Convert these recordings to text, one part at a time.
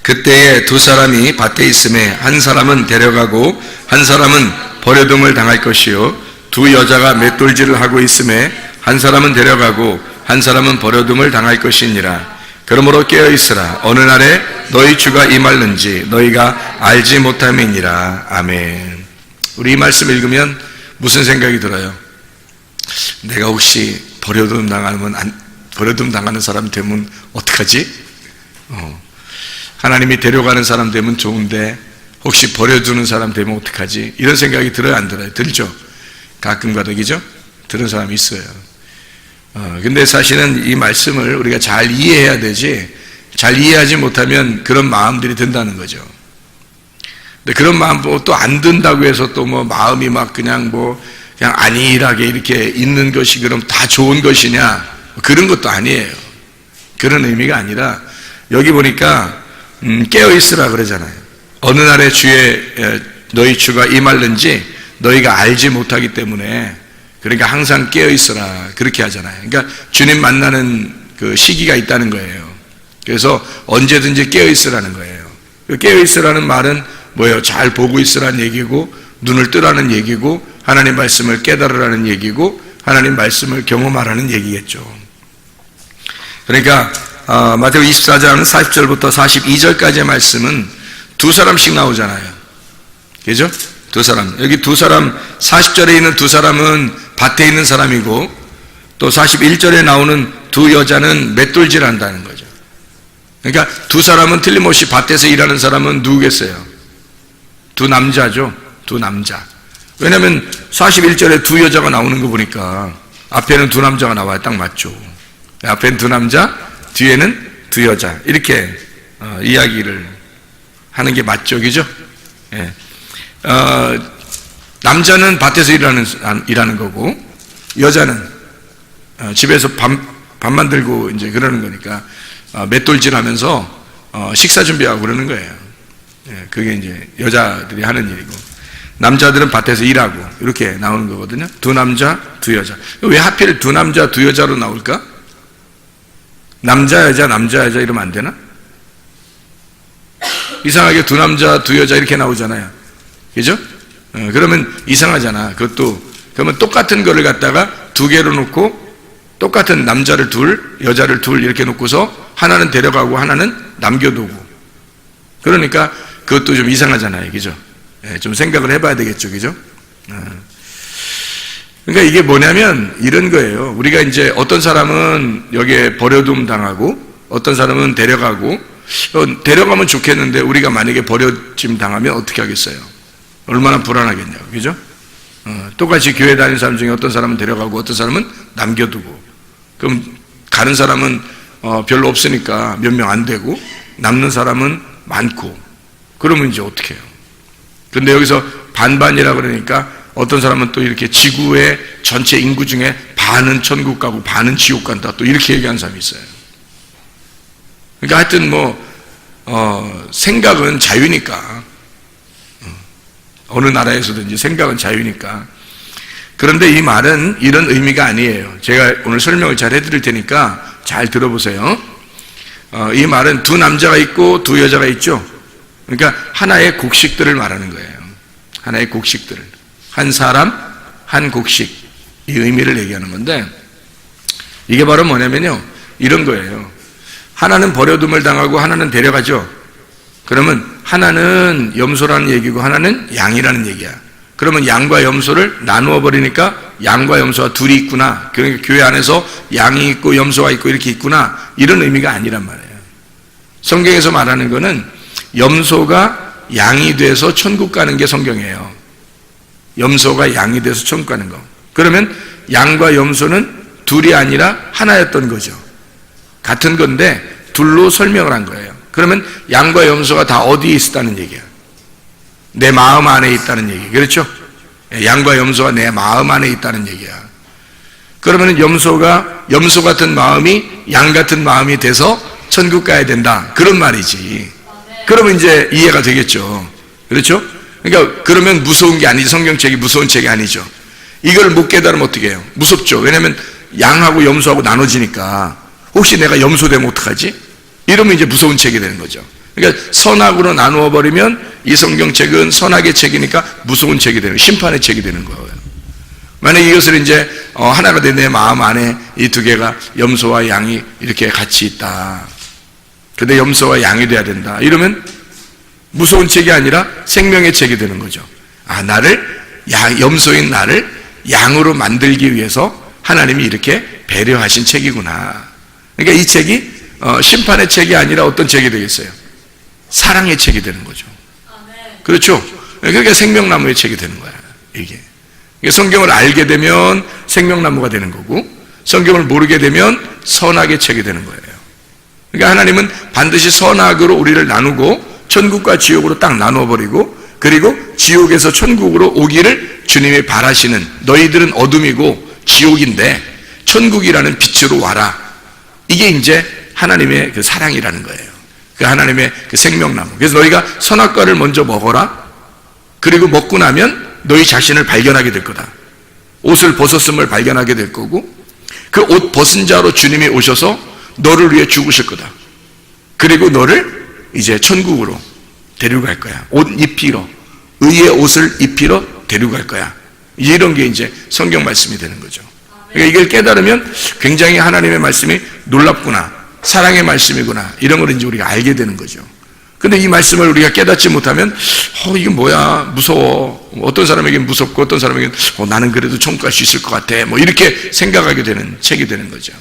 그때에 두 사람이 밭에 있음에 한 사람은 데려가고 한 사람은 버려둠을 당할 것이요 두 여자가 맷돌질을 하고 있음에 한 사람은 데려가고 한 사람은 버려둠을 당할 것이니라. 그러므로 깨어있으라. 어느 날에 너희 주가 임할는지 너희가 알지 못함이니라. 아멘. 우리 이 말씀 읽으면 무슨 생각이 들어요? 내가 혹시 버려둠 당하는 사람 되면 어떡하지? 하나님이 데려가는 사람 되면 좋은데 혹시 버려두는 사람 되면 어떡하지? 이런 생각이 들어요, 안 들어요? 들죠? 가끔 가다기죠? 들은 사람이 있어요. 근데 사실은 이 말씀을 우리가 잘 이해해야 되지, 잘 이해하지 못하면 그런 마음들이 든다는 거죠. 근데 그런 마음 또 안 든다고 해서 또 뭐 마음이 막 그냥 안일하게 이렇게 있는 것이 그럼 다 좋은 것이냐? 그런 것도 아니에요. 그런 의미가 아니라 여기 보니까 깨어있으라 그러잖아요. 어느 날에 너희 주가 임할는지 너희가 알지 못하기 때문에, 그러니까 항상 깨어있으라 그렇게 하잖아요. 그러니까 주님 만나는 그 시기가 있다는 거예요. 그래서 언제든지 깨어있으라는 거예요. 깨어있으라는 말은 뭐예요? 잘 보고 있으라는 얘기고, 눈을 뜨라는 얘기고, 하나님 말씀을 깨달으라는 얘기고, 하나님 말씀을 경험하라는 얘기겠죠. 그러니까 마태복음 24장 40절부터 42절까지의 말씀은 두 사람씩 나오잖아요. 그죠? 두 사람. 여기 두 사람, 40절에 있는 두 사람은 밭에 있는 사람이고, 또 41절에 나오는 두 여자는 맷돌질 한다는 거죠. 그러니까 두 사람은 틀림없이 밭에서 일하는 사람은 누구겠어요? 두 남자죠. 두 남자. 왜냐하면 41절에 두 여자가 나오는 거 보니까 앞에는 두 남자가 나와야 딱 맞죠. 앞에는 두 남자, 뒤에는 두 여자. 이렇게 이야기를 하는 게 맞죠. 그죠? 예. 남자는 밭에서 일하는 거고, 여자는 집에서 밥 만들고 이제 그러는 거니까 맷돌질 하면서 식사 준비하고 그러는 거예요. 예, 그게 이제 여자들이 하는 일이고, 남자들은 밭에서 일하고 이렇게 나오는 거거든요. 두 남자, 두 여자. 왜 하필 두 남자, 두 여자로 나올까? 남자, 여자, 남자, 여자 이러면 안 되나? 이상하게 두 남자, 두 여자 이렇게 나오잖아요. 그죠? 그러면 이상하잖아. 그러면 똑같은 거를 갖다가 두 개로 놓고, 똑같은 남자를 둘, 여자를 둘 이렇게 놓고서 하나는 데려가고 하나는 남겨두고. 그러니까 그것도 좀 이상하잖아요. 그죠? 좀 생각을 해봐야 되겠죠. 그죠? 그러니까 이게 뭐냐면 이런 거예요. 우리가 이제 어떤 사람은 여기에 버려둠 당하고, 어떤 사람은 데려가고, 데려가면 좋겠는데 우리가 만약에 버려짐 당하면 어떻게 하겠어요? 얼마나 불안하겠냐고. 그죠? 똑같이 교회 다니는 사람 중에 어떤 사람은 데려가고 어떤 사람은 남겨두고, 그럼 가는 사람은 별로 없으니까 몇 명 안 되고 남는 사람은 많고, 그러면 이제 어떻게 해요? 근데 여기서 반반이라 그러니까 어떤 사람은 또 이렇게 지구의 전체 인구 중에 반은 천국 가고 반은 지옥 간다, 또 이렇게 얘기하는 사람이 있어요. 그러니까 하여튼 생각은 자유니까, 어느 나라에서든지 생각은 자유니까. 그런데 이 말은 이런 의미가 아니에요. 제가 오늘 설명을 잘 해드릴 테니까 잘 들어보세요. 이 말은 두 남자가 있고 두 여자가 있죠. 그러니까 하나의 곡식들을 말하는 거예요. 하나의 곡식들을. 한 사람, 한 곡식. 이 의미를 얘기하는 건데, 이게 바로 뭐냐면요, 이런 거예요. 하나는 버려둠을 당하고 하나는 데려가죠. 그러면 하나는 염소라는 얘기고 하나는 양이라는 얘기야. 그러면 양과 염소를 나누어 버리니까 양과 염소가 둘이 있구나. 그러니까 교회 안에서 양이 있고 염소가 있고 이렇게 있구나. 이런 의미가 아니란 말이에요. 성경에서 말하는 거는 염소가 양이 돼서 천국 가는 게 성경이에요. 염소가 양이 돼서 천국 가는 거. 그러면 양과 염소는 둘이 아니라 하나였던 거죠. 같은 건데 둘로 설명을 한 거예요. 그러면 양과 염소가 다 어디에 있었다는 얘기야? 내 마음 안에 있다는 얘기. 그렇죠? 양과 염소가 내 마음 안에 있다는 얘기야. 그러면 염소 같은 마음이 양 같은 마음이 돼서 천국 가야 된다, 그런 말이지. 그러면 이제 이해가 되겠죠. 그렇죠? 그러니까 그러면 무서운 게 아니지. 성경책이 무서운 책이 아니죠. 이걸 못 깨달으면 어떻게 해요? 무섭죠. 왜냐하면 양하고 염소하고 나눠지니까 혹시 내가 염소 되면 어떡하지? 이러면 이제 무서운 책이 되는 거죠. 그러니까 선악으로 나누어 버리면 이 성경책은 선악의 책이니까 무서운 책이 되는, 심판의 책이 되는 거예요. 만약 이것을 이제 하나가 된 내 마음 안에 이 두 개가 염소와 양이 이렇게 같이 있다. 근데 염소와 양이 돼야 된다. 이러면 무서운 책이 아니라 생명의 책이 되는 거죠. 아, 염소인 나를 양으로 만들기 위해서 하나님이 이렇게 배려하신 책이구나. 그러니까 이 책이 심판의 책이 아니라 어떤 책이 되겠어요? 사랑의 책이 되는 거죠. 그렇죠? 그러니까 생명나무의 책이 되는 거야, 이게. 성경을 알게 되면 생명나무가 되는 거고, 성경을 모르게 되면 선악의 책이 되는 거예요. 그러니까 하나님은 반드시 선악으로 우리를 나누고 천국과 지옥으로 딱 나눠버리고, 그리고 지옥에서 천국으로 오기를 주님이 바라시는, 너희들은 어둠이고 지옥인데 천국이라는 빛으로 와라. 이게 이제 하나님의 그 사랑이라는 거예요. 그 하나님의 그 생명나무. 그래서 너희가 선악과를 먼저 먹어라. 그리고 먹고 나면 너희 자신을 발견하게 될 거다. 옷을 벗었음을 발견하게 될 거고, 그 옷 벗은 자로 주님이 오셔서 너를 위해 죽으실 거다. 그리고 너를 이제 천국으로 데려갈 거야. 옷 입히러, 의의 옷을 입히러 데려갈 거야. 이런 게 이제 성경 말씀이 되는 거죠. 그러니까 이걸 깨달으면 굉장히 하나님의 말씀이 놀랍구나, 사랑의 말씀이구나, 이런 걸 이제 우리가 알게 되는 거죠. 근데 이 말씀을 우리가 깨닫지 못하면 이게 뭐야, 무서워. 어떤 사람에게는 무섭고 어떤 사람에게는 나는 그래도 천국 갈 수 있을 것 같아, 뭐 이렇게 생각하게 되는 책이 되는 거죠.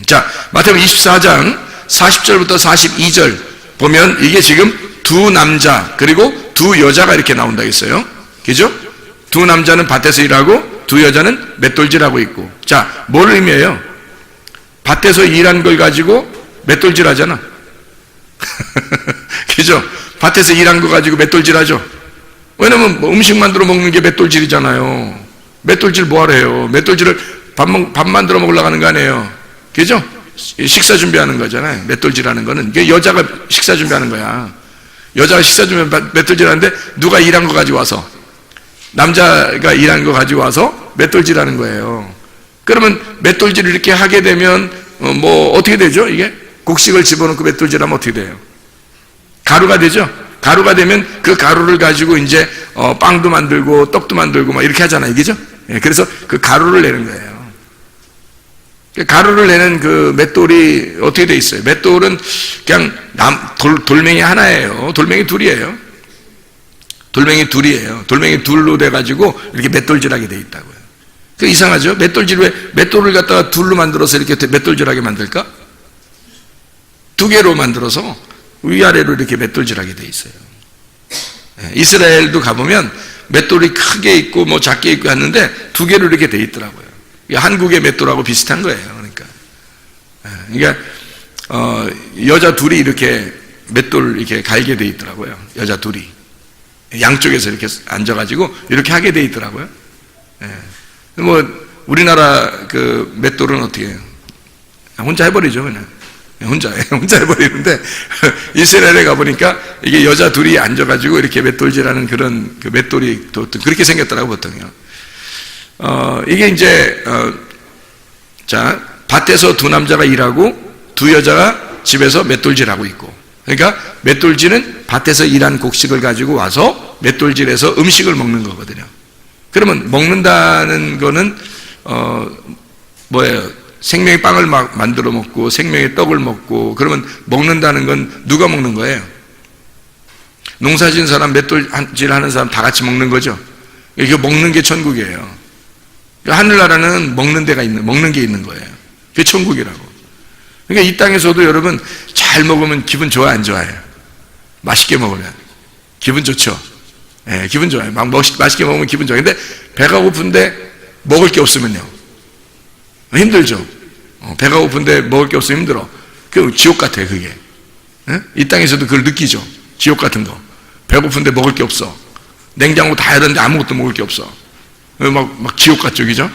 자, 마태복음 24장 40절부터 42절 보면 이게 지금 두 남자 그리고 두 여자가 이렇게 나온다 했어요. 그죠? 두 남자는 밭에서 일하고 두 여자는 맷돌질하고 있고. 자, 뭘 의미해요? 밭에서 일한 걸 가지고 맷돌질 하잖아. 그죠? 밭에서 일한 거 가지고 맷돌질 하죠. 왜냐면 음식 만들어 먹는 게 맷돌질이잖아요. 맷돌질 뭐하러 해요? 맷돌질을 밥 만들어 먹으려고 하는 거 아니에요. 그죠? 식사 준비하는 거잖아요. 맷돌질 하는 거는. 이게 여자가 식사 준비하는 거야. 여자가 식사 준비 맷돌질 하는데 누가 일한 거 가지고 와서, 남자가 일한 거 가지고 와서 맷돌질 하는 거예요. 그러면 맷돌질을 이렇게 하게 되면 어떻게 되죠? 이게 곡식을 집어넣고 맷돌질 하면 어떻게 돼요? 가루가 되죠? 가루가 되면 그 가루를 가지고 이제 빵도 만들고 떡도 만들고 막 이렇게 하잖아요. 그죠? 예, 그래서 그 가루를 내는 거예요. 가루를 내는 그 맷돌이 어떻게 돼 있어요? 맷돌은 그냥 돌멩이 하나예요. 돌멩이 둘이에요. 돌멩이 둘이에요. 돌멩이 둘로 돼가지고 이렇게 맷돌질하게 돼 있다고요. 그 이상하죠? 왜 맷돌을 갖다가 둘로 만들어서 이렇게 맷돌질하게 만들까? 두 개로 만들어서 위아래로 이렇게 맷돌질하게 돼 있어요. 이스라엘도 가보면 맷돌이 크게 있고 뭐 작게 있고 하는데 두 개로 이렇게 돼 있더라고요. 한국의 맷돌하고 비슷한 거예요. 그러니까 여자 둘이 이렇게 맷돌 이렇게 갈게 돼 있더라고요. 여자 둘이 양쪽에서 이렇게 앉아가지고 이렇게 하게 돼 있더라고요. 뭐 우리나라 그 맷돌은 어떻게 해요? 혼자 해버리죠, 그냥. 혼자 해버리는데 이스라엘에 가보니까 이게 여자 둘이 앉아가지고 이렇게 맷돌질하는 그런 그 맷돌이 또 그렇게 생겼더라고, 보통요. 이게 이제 자, 밭에서 두 남자가 일하고 두 여자가 집에서 맷돌질하고 있고. 그러니까 맷돌질은 밭에서 일한 곡식을 가지고 와서 맷돌질해서 음식을 먹는 거거든요. 그러면 먹는다는 거는 뭐예요? 생명의 빵을 막 만들어 먹고 생명의 떡을 먹고, 그러면 먹는다는 건 누가 먹는 거예요? 농사 지은 사람, 맷돌질 하는 사람 다 같이 먹는 거죠. 이게 먹는 게 천국이에요. 하늘나라는 먹는 게 있는 거예요. 그게 천국이라고. 그러니까 이 땅에서도 여러분 잘 먹으면 기분 좋아요, 안 좋아요? 맛있게 먹으면 기분 좋죠. 예, 기분 좋아요. 맛있게 먹으면 기분 좋아요. 근데 배가 고픈데 먹을 게 없으면요, 힘들죠. 배가 고픈데 먹을 게 없으면 힘들어. 그 지옥 같아요, 그게. 예? 이 땅에서도 그걸 느끼죠. 지옥 같은 거. 배고픈데 먹을 게 없어. 냉장고 다 열었는데 아무것도 먹을 게 없어. 막 지옥 같죠, 그죠?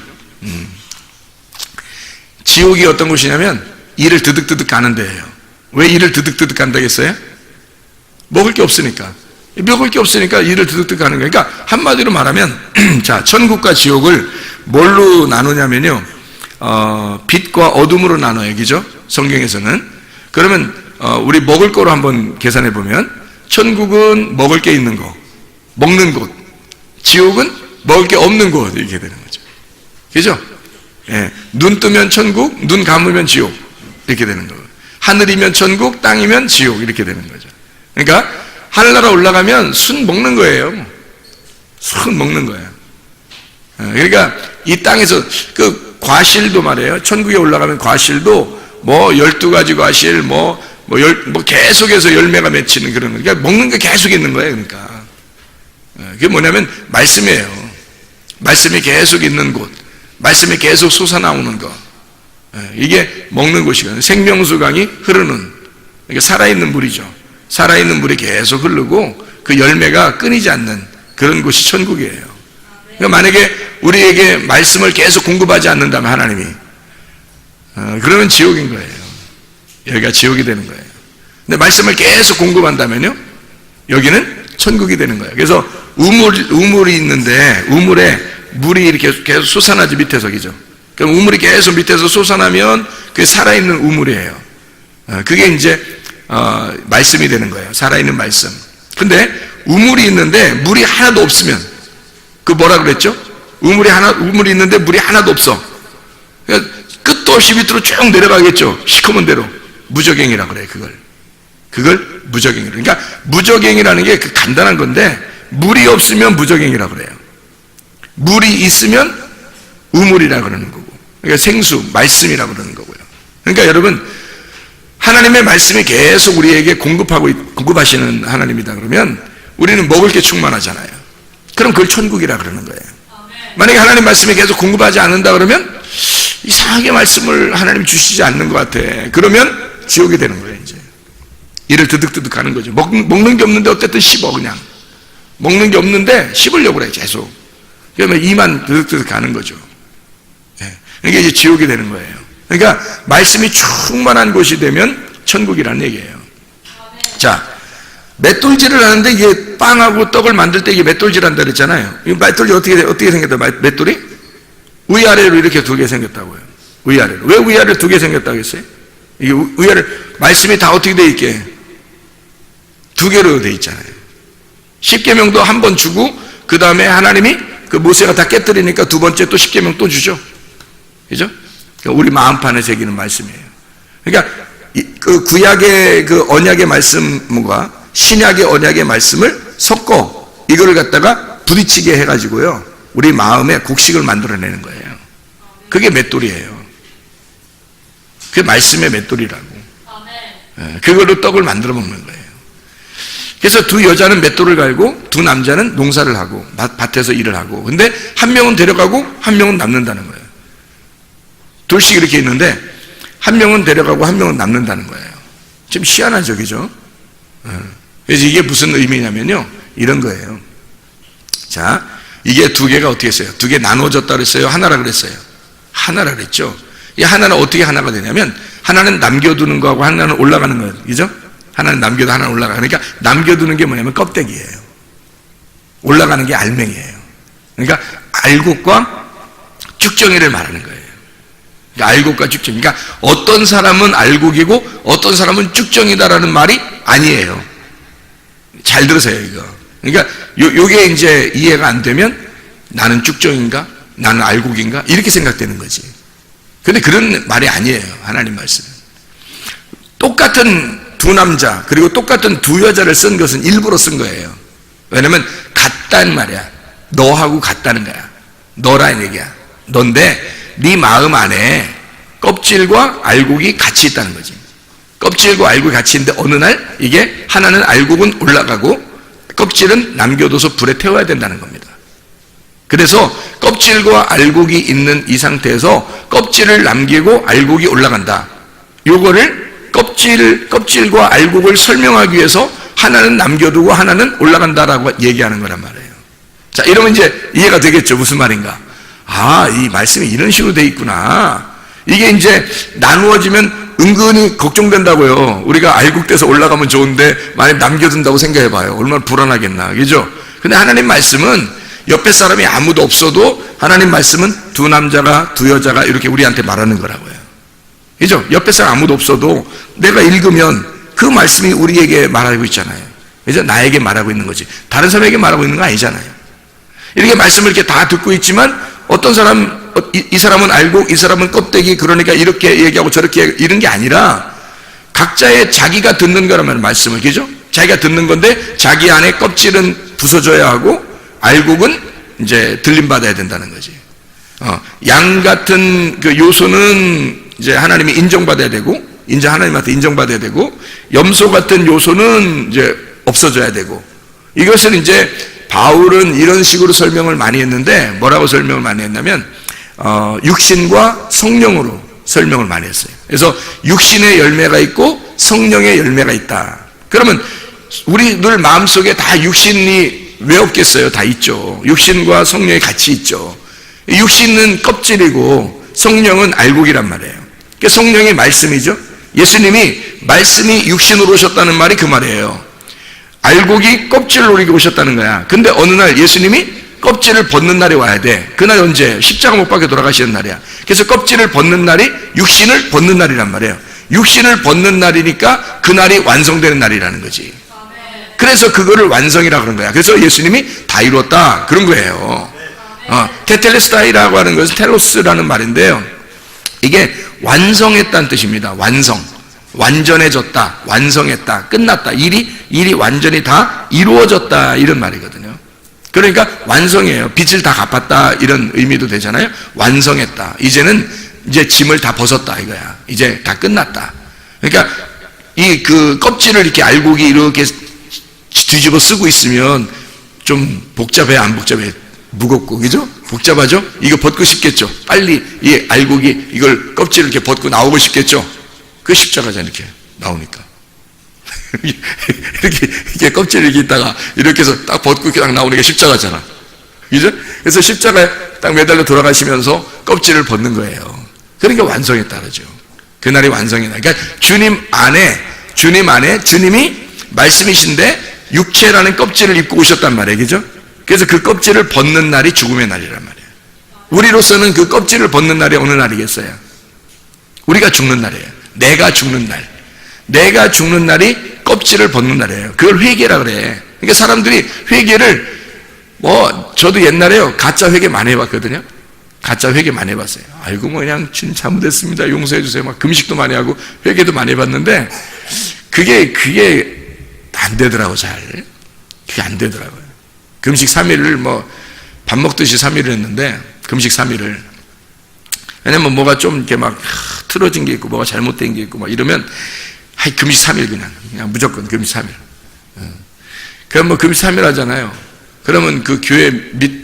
지옥이 어떤 곳이냐면 이를 드득드득 가는 데예요. 왜 이를 드득드득 간다고 했어요? 먹을 게 없으니까. 먹을 게 없으니까 이를 드득드득 가는 거예요. 그러니까 한마디로 말하면 자, 천국과 지옥을 뭘로 나누냐면요, 빛과 어둠으로 나눠요, 그죠? 성경에서는. 그러면 우리 먹을 거로 한번 계산해 보면 천국은 먹을 게 있는 거, 먹는 곳, 지옥은 먹을 게 없는 곳 이렇게 되는 거죠. 그죠? 예, 눈 뜨면 천국, 눈 감으면 지옥 이렇게 되는 거예요. 하늘이면 천국, 땅이면 지옥 이렇게 되는 거죠. 그러니까 하늘나라 올라가면 순 먹는 거예요. 순 먹는 거예요. 그러니까 이 땅에서 그 과실도 말이에요. 천국에 올라가면 과실도 뭐 12가지 과실 뭐 계속해서 열매가 맺히는 그런 거. 그러니까 먹는 게 계속 있는 거예요. 그러니까 그게 뭐냐면 말씀이에요. 말씀이 계속 있는 곳, 말씀이 계속 솟아나오는 것, 이게 먹는 곳이거든요. 생명수강이 흐르는, 이게 살아있는 물이죠. 살아있는 물이 계속 흐르고 그 열매가 끊이지 않는 그런 곳이 천국이에요. 그러니까 만약에 우리에게 말씀을 계속 공급하지 않는다면 하나님이, 그러면 지옥인 거예요. 여기가 지옥이 되는 거예요. 근데 말씀을 계속 공급한다면요, 여기는 천국이 되는 거예요. 그래서 우물이 있는데 우물에 물이 이렇게 계속 솟아나지 밑에서, 그죠? 그럼 우물이 계속 밑에서 솟아나면 그게 살아있는 우물이에요. 그게 이제 말씀이 되는 거예요. 살아있는 말씀. 근데 우물이 있는데 물이 하나도 없으면 그 뭐라 그랬죠? 우물이 있는데 물이 하나도 없어. 그러니까 끝도 없이 밑으로 쭉 내려가겠죠. 시커먼 대로. 무적행이라 그래요. 그걸 무적행이라. 그러니까 무적행이라는 게 그 간단한 건데 물이 없으면 무적행이라 그래요. 물이 있으면 우물이라 그러는 거고. 그러니까 생수, 말씀이라 그러는 거고요. 그러니까 여러분, 하나님의 말씀이 계속 우리에게 공급하시는 하나님이다 그러면 우리는 먹을 게 충만하잖아요. 그럼 그걸 천국이라 그러는 거예요. 만약에 하나님 말씀이 계속 공급하지 않는다 그러면 이상하게 말씀을 하나님이 주시지 않는 것 같아. 그러면 지옥이 되는 거예요. 이제 이를 드득드득 하는 거죠. 먹는 게 없는데 어쨌든 씹어. 그냥 먹는 게 없는데 씹으려고 그래 계속. 그러면 이만 드득드득 가는 거죠. 이게 이제 지옥이 되는 거예요. 그러니까 말씀이 충만한 곳이 되면 천국이라는 얘기예요. 자, 맷돌질을 하는데 이게 빵하고 떡을 만들 때 이게 맷돌질 한다 그랬잖아요. 이 맷돌이 어떻게 생겼다? 맷돌이 위아래로 이렇게 두 개 생겼다고요. 위아래로. 왜 위아래로 두 개 생겼다고 했어요? 이게 위아래 말씀이 다 어떻게 돼 있게? 두 개로 돼 있잖아요. 십계명도 한 번 주고 그 다음에 하나님이 그 모세가 다 깨뜨리니까 두 번째 또 십계명 또 주죠. 그죠? 그러니까 우리 마음판에 새기는 말씀이에요. 그러니까 그 구약의 그 언약의 말씀과 신약의 언약의 말씀을 섞어 이거를 갖다가 부딪히게 해가지고요, 우리 마음에 곡식을 만들어내는 거예요. 그게 맷돌이에요. 그게 말씀의 맷돌이라고. 그걸로 떡을 만들어 먹는 거예요. 그래서 두 여자는 맷돌을 갈고 두 남자는 농사를 하고 밭에서 일을 하고, 근데 한 명은 데려가고 한 명은 남는다는 거예요. 둘씩 이렇게 있는데 한 명은 데려가고 한 명은 남는다는 거예요. 좀 희한하죠, 그죠? 그래서 이게 무슨 의미냐면요, 이런 거예요. 자, 이게 두 개가 어떻게 했어요? 두 개 나눠졌다 그랬어요? 하나라 그랬어요? 하나라 그랬죠. 이 하나는 어떻게 하나가 되냐면 하나는 남겨두는 거하고 하나는 올라가는 거예요. 그죠? 하나는 남겨두고 하나는 올라가. 그러니까 남겨두는 게 뭐냐면 껍데기예요. 올라가는 게 알맹이에요. 그러니까 알곡과 쭉정이를 말하는 거예요. 그러니까 알곡과 쭉정. 그러니까 어떤 사람은 알곡이고 어떤 사람은 쭉정이다라는 말이 아니에요. 잘 들으세요, 이거. 그러니까 요게 이제 이해가 안 되면 나는 쭉정인가? 나는 알곡인가? 이렇게 생각되는 거지. 근데 그런 말이 아니에요, 하나님 말씀은. 똑같은 두 남자 그리고 똑같은 두 여자를 쓴 것은 일부러 쓴 거예요. 왜냐면 같다는 말이야. 너하고 같다는 거야. 너라는 얘기야. 넌데 네 마음 안에 껍질과 알곡이 같이 있다는 거지. 껍질과 알곡이 같이 있는데 어느 날 이게 하나는 알곡은 올라가고 껍질은 남겨둬서 불에 태워야 된다는 겁니다. 그래서 껍질과 알곡이 있는 이 상태에서 껍질을 남기고 알곡이 올라간다. 요거를 껍질과 알곡을 설명하기 위해서 하나는 남겨두고 하나는 올라간다라고 얘기하는 거란 말이에요. 자, 이러면 이제 이해가 되겠죠. 무슨 말인가? 아, 이 말씀이 이런 식으로 돼 있구나. 이게 이제 나누어지면 은근히 걱정된다고요. 우리가 알곡돼서 올라가면 좋은데 만약 남겨둔다고 생각해봐요. 얼마나 불안하겠나. 그죠? 근데 하나님 말씀은 옆에 사람이 아무도 없어도 하나님 말씀은 두 남자가 두 여자가 이렇게 우리한테 말하는 거라고요. 그죠? 옆에 사람 아무도 없어도 내가 읽으면 그 말씀이 우리에게 말하고 있잖아요. 이제 나에게 말하고 있는 거지. 다른 사람에게 말하고 있는 거 아니잖아요. 이렇게 말씀을 이렇게 다 듣고 있지만 어떤 사람, 이 사람은 알고 이 사람은 껍데기, 그러니까 이렇게 얘기하고 저렇게 이런 게 아니라 각자의 자기가 듣는 거라면 말씀을, 그죠? 자기가 듣는 건데 자기 안에 껍질은 부서져야 하고 알곡은 이제 들림받아야 된다는 거지. 양 같은 그 요소는 이제 하나님이 인정받아야 되고, 하나님한테 인정받아야 되고, 염소 같은 요소는 이제 없어져야 되고, 이것을 이제 바울은 이런 식으로 설명을 많이 했는데, 뭐라고 설명을 많이 했냐면, 육신과 성령으로 설명을 많이 했어요. 그래서 육신의 열매가 있고 성령의 열매가 있다. 그러면 우리들 마음속에 다 육신이 왜 없겠어요? 다 있죠. 육신과 성령이 같이 있죠. 육신은 껍질이고 성령은 알곡이란 말이에요. 그러니까 성령이 말씀이죠. 예수님이 말씀이 육신으로 오셨다는 말이 그 말이에요. 알곡이 껍질로 이렇게 오셨다는 거야. 근데 어느 날 예수님이 껍질을 벗는 날이 와야 돼. 그날 언제? 십자가 못 박혀 돌아가시는 날이야. 그래서 껍질을 벗는 날이 육신을 벗는 날이란 말이에요. 육신을 벗는 날이니까 그날이 완성되는 날이라는 거지. 그래서 그거를 완성이라고 그런 거야. 그래서 예수님이 다 이루었다 그런 거예요. 테텔레스타이라고 하는 것은 텔로스라는 말인데요, 이게 완성했다는 뜻입니다. 완성, 완전해졌다, 완성했다, 끝났다, 일이 완전히 다 이루어졌다, 이런 말이거든요. 그러니까 완성이에요. 빚을 다 갚았다, 이런 의미도 되잖아요. 완성했다, 이제는 이제 짐을 다 벗었다 이거야. 이제 다 끝났다. 그러니까 이 그 껍질을 이렇게 알곡이 이렇게 뒤집어 쓰고 있으면 좀 복잡해, 안 복잡해? 무겁고, 그죠? 복잡하죠? 이거 벗고 싶겠죠? 빨리 이 알곡이 이걸 껍질을 이렇게 벗고 나오고 싶겠죠? 그 십자가잖아, 이렇게 나오니까. 이렇게 껍질을 이렇게 있다가 이렇게 해서 딱 벗고 이렇게 딱 나오는 게 십자가잖아. 그죠? 그래서 십자가에 딱 매달려 돌아가시면서 껍질을 벗는 거예요. 그러니까 완성했다 그러죠. 그날이 완성이다. 그러니까 주님이 말씀이신데 육체라는 껍질을 입고 오셨단 말이에요. 그죠? 그래서 그 껍질을 벗는 날이 죽음의 날이란 말이에요. 우리로서는 그 껍질을 벗는 날이 어느 날이겠어요? 우리가 죽는 날이에요. 내가 죽는 날. 내가 죽는 날이 껍질을 벗는 날이에요. 그걸 회개라 그래. 그러니까 사람들이 회개를, 저도 옛날에요, 가짜 회개 많이 해봤거든요. 가짜 회개 많이 해봤어요. 아이고, 그냥 주님 잘못했습니다, 용서해주세요. 막 금식도 많이 하고 회개도 많이 해봤는데, 그게 안 되더라고, 잘. 그게 안 되더라고요. 금식 3일을 밥 먹듯이 3일을 했는데, 금식 3일을. 왜냐면 뭐가 좀 이렇게 막 틀어진 게 있고, 뭐가 잘못된 게 있고, 막 이러면, 금식 3일 그냥 무조건 금식 3일. 그럼 금식 3일 하잖아요. 그러면 그 교회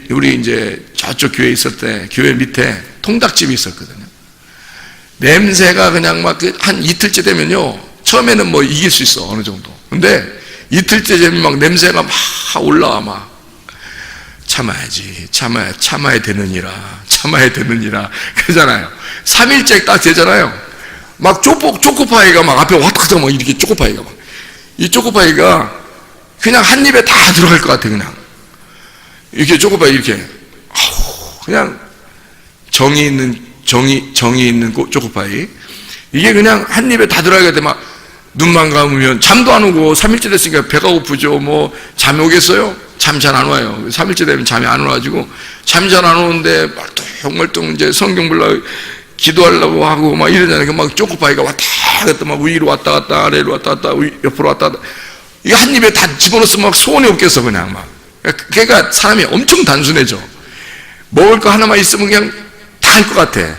우리 이제 저쪽 교회에 있을 때, 교회 밑에 통닭집이 있었거든요. 냄새가 그냥 막 한 이틀째 되면요, 처음에는 이길 수 있어, 어느 정도. 근데 이틀째 되면 막 냄새가 막 올라와, 막. 참아야지, 참아야 되느니라, 그러잖아요. 3일째 딱 되잖아요. 막 초코파이가 막 앞에 왔다 갔다 막 이렇게 초코파이가 막. 이 초코파이가 그냥 한 입에 다 들어갈 것 같아, 그냥. 이렇게 초코파이 이렇게. 그냥 정이 있는 초코파이. 이게 그냥 한 입에 다 들어가게 돼. 막 눈만 감으면 잠도 안 오고, 3일째 됐으니까 배가 고프죠. 잠이 오겠어요? 잠 잘 안 와요. 3일째 되면 잠이 안 와가지고, 잠이 잘 안 오는데, 말똥말똥 이제 성경 불러 기도하려고 하고 막 이러잖아요. 막 초코파이가 왔다 갔다, 막 위로 왔다 갔다, 아래로 왔다 갔다, 옆으로 왔다 갔다. 이거 한 입에 다 집어넣었으면 막 소원이 없겠어, 그냥 막. 그러니까 사람이 엄청 단순해져. 먹을 거 하나만 있으면 그냥 다 할 것 같아.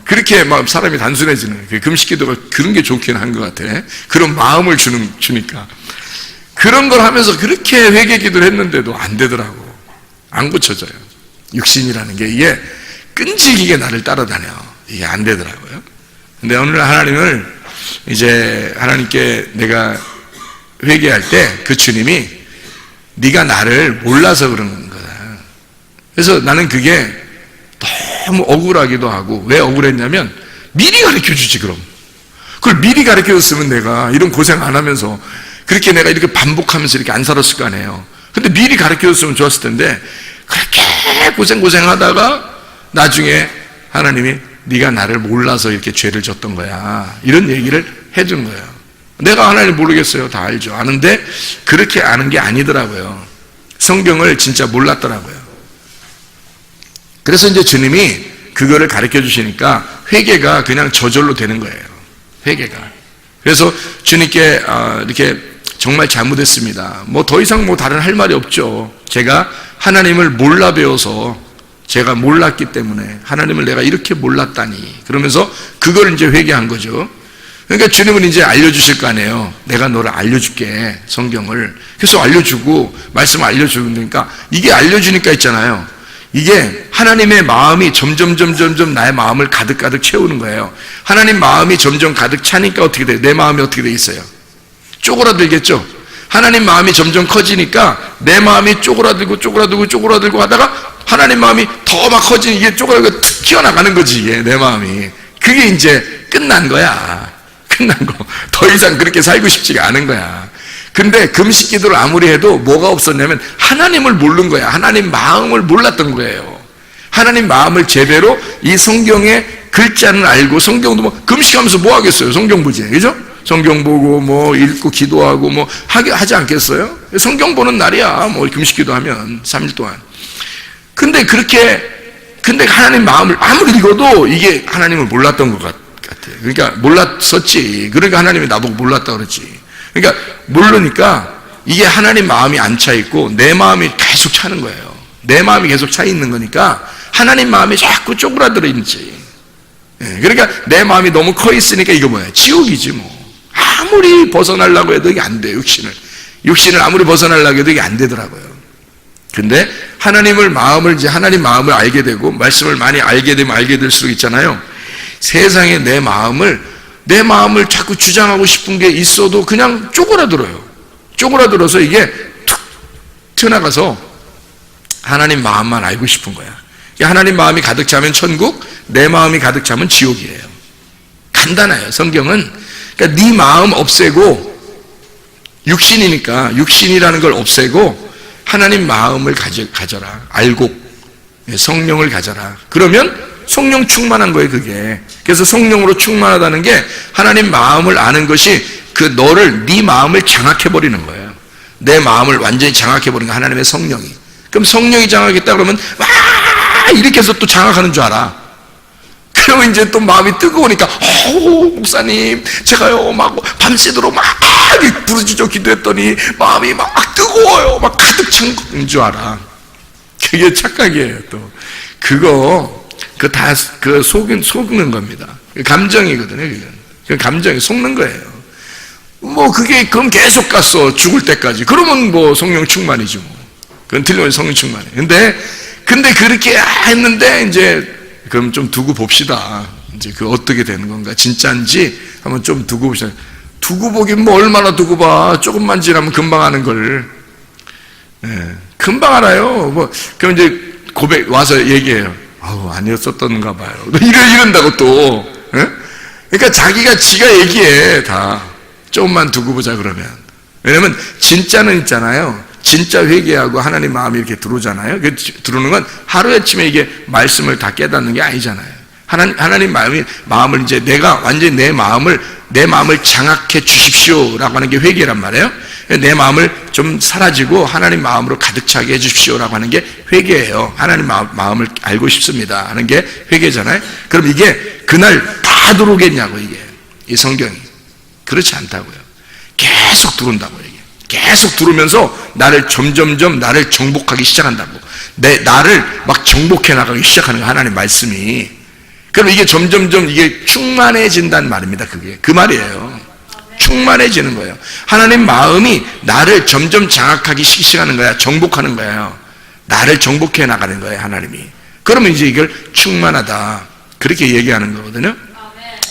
그렇게 막 사람이 단순해지는, 금식 기도가 그런 게 좋긴 한 것 같아. 그런 마음을 주니까. 그런 걸 하면서 그렇게 회개 기도를 했는데도 안 되더라고. 안 고쳐져요. 육신이라는 게 이게 끈질기게 나를 따라다녀. 이게 안 되더라고요. 근데 오늘 하나님께 내가 회개할 때 그 주님이 네가 나를 몰라서 그런 거다. 그래서 나는 그게 너무 억울하기도 하고, 왜 억울했냐면 미리 가르쳐 주지, 그럼. 그걸 미리 가르쳐 줬으면 내가 이런 고생 안 하면서, 그렇게 내가 이렇게 반복하면서 이렇게 안 살았을 거 아니에요. 근데 미리 가르쳐 줬으면 좋았을 텐데, 그렇게 고생하다가 나중에 하나님이 네가 나를 몰라서 이렇게 죄를 졌던 거야, 이런 얘기를 해준 거예요. 내가 하나님 모르겠어요. 다 알죠. 아는데 그렇게 아는 게 아니더라고요. 성경을 진짜 몰랐더라고요. 그래서 이제 주님이 그거를 가르쳐 주시니까 회개가 그냥 저절로 되는 거예요. 회개가. 그래서 주님께 이렇게 정말 잘못했습니다. 뭐 더 이상 뭐 다른 할 말이 없죠. 제가 하나님을 몰라 배워서 제가 몰랐기 때문에 하나님을 내가 이렇게 몰랐다니. 그러면서 그걸 이제 회개한 거죠. 그러니까 주님은 이제 알려주실 거 아니에요. 내가 너를 알려줄게, 성경을. 그래서 알려주고 말씀을 알려주니까 이게 알려주니까 있잖아요. 이게 하나님의 마음이 점점 나의 마음을 가득 채우는 거예요. 하나님 마음이 점점 가득 차니까 어떻게 돼요? 내 마음이 어떻게 돼 있어요? 쪼그라들겠죠? 하나님 마음이 점점 커지니까 내 마음이 쪼그라들고 하다가 하나님 마음이 더 막 커지니 이게 쪼그라들고 툭 튀어나가는 거지, 이게 내 마음이. 그게 이제 끝난 거야. 끝난 거. 더 이상 그렇게 살고 싶지가 않은 거야. 근데 금식 기도를 아무리 해도 뭐가 없었냐면 하나님을 모르는 거야. 하나님 마음을 몰랐던 거예요. 하나님 마음을 제대로 이 성경의 글자는 알고, 성경도 뭐 금식하면서 뭐 하겠어요? 성경 보지, 그죠? 성경 보고 뭐 읽고 기도하고 뭐 하지 않겠어요? 성경 보는 날이야. 뭐 금식 기도하면 3일 동안. 근데 하나님 마음을 아무리 읽어도 이게 하나님을 몰랐던 것 같아요. 그러니까 몰랐었지. 그러니까 하나님이 나보고 몰랐다 그랬지. 그러니까 모르니까 이게 하나님 마음이 안 차 있고 내 마음이 계속 차는 거예요. 내 마음이 계속 차 있는 거니까 하나님 마음이 자꾸 쪼그라들어 있지. 그러니까 내 마음이 너무 커 있으니까 이거 뭐야? 지옥이지 뭐. 아무리 벗어나려고 해도 이게 안 돼요. 육신을 아무리 벗어나려고 해도 이게 안 되더라고요. 근데 하나님 마음을 알게 되고 말씀을 많이 알게 되면 알게 될수록 있잖아요. 세상에 내 마음을 자꾸 주장하고 싶은 게 있어도 그냥 쪼그라들어요. 쪼그라들어서 이게 툭 튀어나가서 하나님 마음만 알고 싶은 거야. 하나님 마음이 가득 차면 천국, 내 마음이 가득 차면 지옥이에요. 간단해요. 성경은. 그러니까 네 마음 없애고, 육신이니까 육신이라는 걸 없애고 하나님 마음을 가져라. 알고 성령을 가져라. 그러면 성령 충만한 거예요, 그게. 그래서 성령으로 충만하다는 게 하나님 마음을 아는 것이 네 마음을 장악해버리는 거예요. 내 마음을 완전히 장악해버리는 거 하나님의 성령이. 그럼 성령이 장악했다 그러면 이렇게 해서 또 장악하는 줄 알아. 그러면 이제 또 마음이 뜨거우니까 목사님 제가요 막 밤새도록 막 부르짖어 기도했더니 마음이 막 뜨거워요. 막 가득 찬 줄 알아. 그게 착각이에요. 또 그거 다 속는 겁니다. 감정이거든요. 그건 감정이 속는 거예요. 뭐 그럼 계속 갔어. 죽을 때까지. 그러면 뭐 성령 충만이지 뭐. 그건 틀림없이 성령 충만해. 근데 그렇게 했는데 이제 그럼 좀 두고 봅시다. 이제 어떻게 되는 건가? 진짜인지 한번 좀 두고 봅시다. 두고 보긴 뭐 얼마나 두고 봐. 조금만 지나면 금방 하는 걸. 금방 알아요. 뭐 그럼 이제 와서 얘기해요. 아니었었던가 봐요. 이런다고 또. 그러니까 지가 얘기해, 다. 조금만 두고 보자, 그러면. 왜냐면, 진짜는 있잖아요. 진짜 회개하고 하나님 마음이 이렇게 들어오잖아요. 들어오는 건 하루아침에 이게 말씀을 다 깨닫는 게 아니잖아요. 하나님 마음을 이제 완전히 내 마음을 장악해 주십시오라고 하는 게 회개란 말이에요. 내 마음을 좀 사라지고 하나님 마음으로 가득 차게 해 주십시오라고 하는 게 회개예요. 하나님 마음을 알고 싶습니다 하는 게 회개잖아요. 그럼 이게 그날 다 들어오겠냐고, 이 성경이. 그렇지 않다고요. 계속 들어온다고요. 이게 계속 들어오면서 점점점 나를 정복하기 시작한다고. 나를 막 정복해 나가기 시작하는 거예요, 하나님 말씀이. 그럼 이게 점점점 이게 충만해진다는 말입니다. 그게 그 말이에요. 충만해지는 거예요. 하나님 마음이 나를 점점 장악하기 시작하는 거야. 정복하는 거예요. 나를 정복해 나가는 거예요, 하나님이. 그러면 이제 이걸 충만하다, 그렇게 얘기하는 거거든요.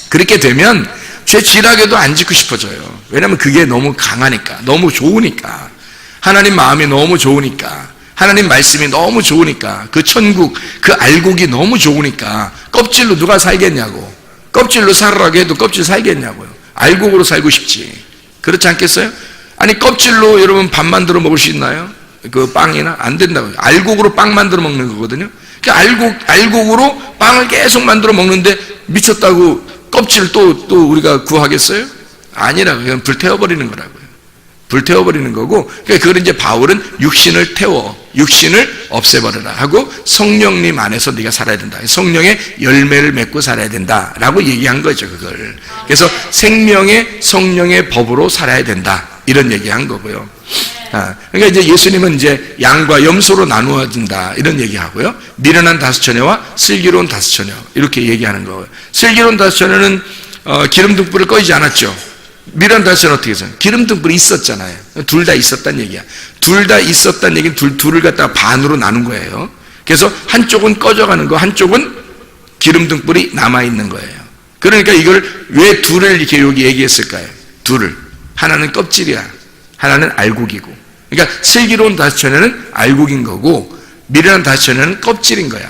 그렇게 되면 죄 지나게도 안 짓고 싶어져요. 왜냐하면 그게 너무 강하니까, 너무 좋으니까. 하나님 마음이 너무 좋으니까, 하나님 말씀이 너무 좋으니까, 그 천국, 그 알곡이 너무 좋으니까. 껍질로 누가 살겠냐고. 껍질로 살으라고 해도 껍질 살겠냐고요. 알곡으로 살고 싶지. 그렇지 않겠어요? 아니, 껍질로 여러분 밥 만들어 먹을 수 있나요? 그 빵이나? 안 된다고요. 알곡으로 빵 만들어 먹는 거거든요. 그러니까 알곡으로 빵을 계속 만들어 먹는데 미쳤다고 껍질을 또 우리가 구하겠어요? 아니라고요. 그건 불태워버리는 거라고요. 불태워버리는 거고, 그러니까 그걸 이제 바울은 육신을 육신을 없애버려라 하고 성령님 안에서 네가 살아야 된다. 성령의 열매를 맺고 살아야 된다라고 얘기한 거죠, 그걸. 그래서 생명의 성령의 법으로 살아야 된다. 이런 얘기한 거고요. 그러니까 이제 예수님은 이제 양과 염소로 나누어진다. 이런 얘기하고요. 미련한 다섯 처녀와 슬기로운 다섯 처녀. 이렇게 얘기하는 거고요. 슬기로운 다섯 처녀는 기름 등불을 꺼이지 않았죠. 미련한 다섯 처녀는 어떻게 했어요? 기름 등불이 있었잖아요. 둘 다 있었단 얘기야. 둘 다 있었단 얘기는 둘을 갖다가 반으로 나눈 거예요. 그래서 한쪽은 꺼져가는 거, 한쪽은 기름 등불이 남아있는 거예요. 그러니까 이걸 왜 둘을 이렇게 여기 얘기했을까요? 둘을. 하나는 껍질이야. 하나는 알곡이고. 그러니까 슬기로운 다섯 처녀는 알곡인 거고, 미련한 다섯 처녀는 껍질인 거야.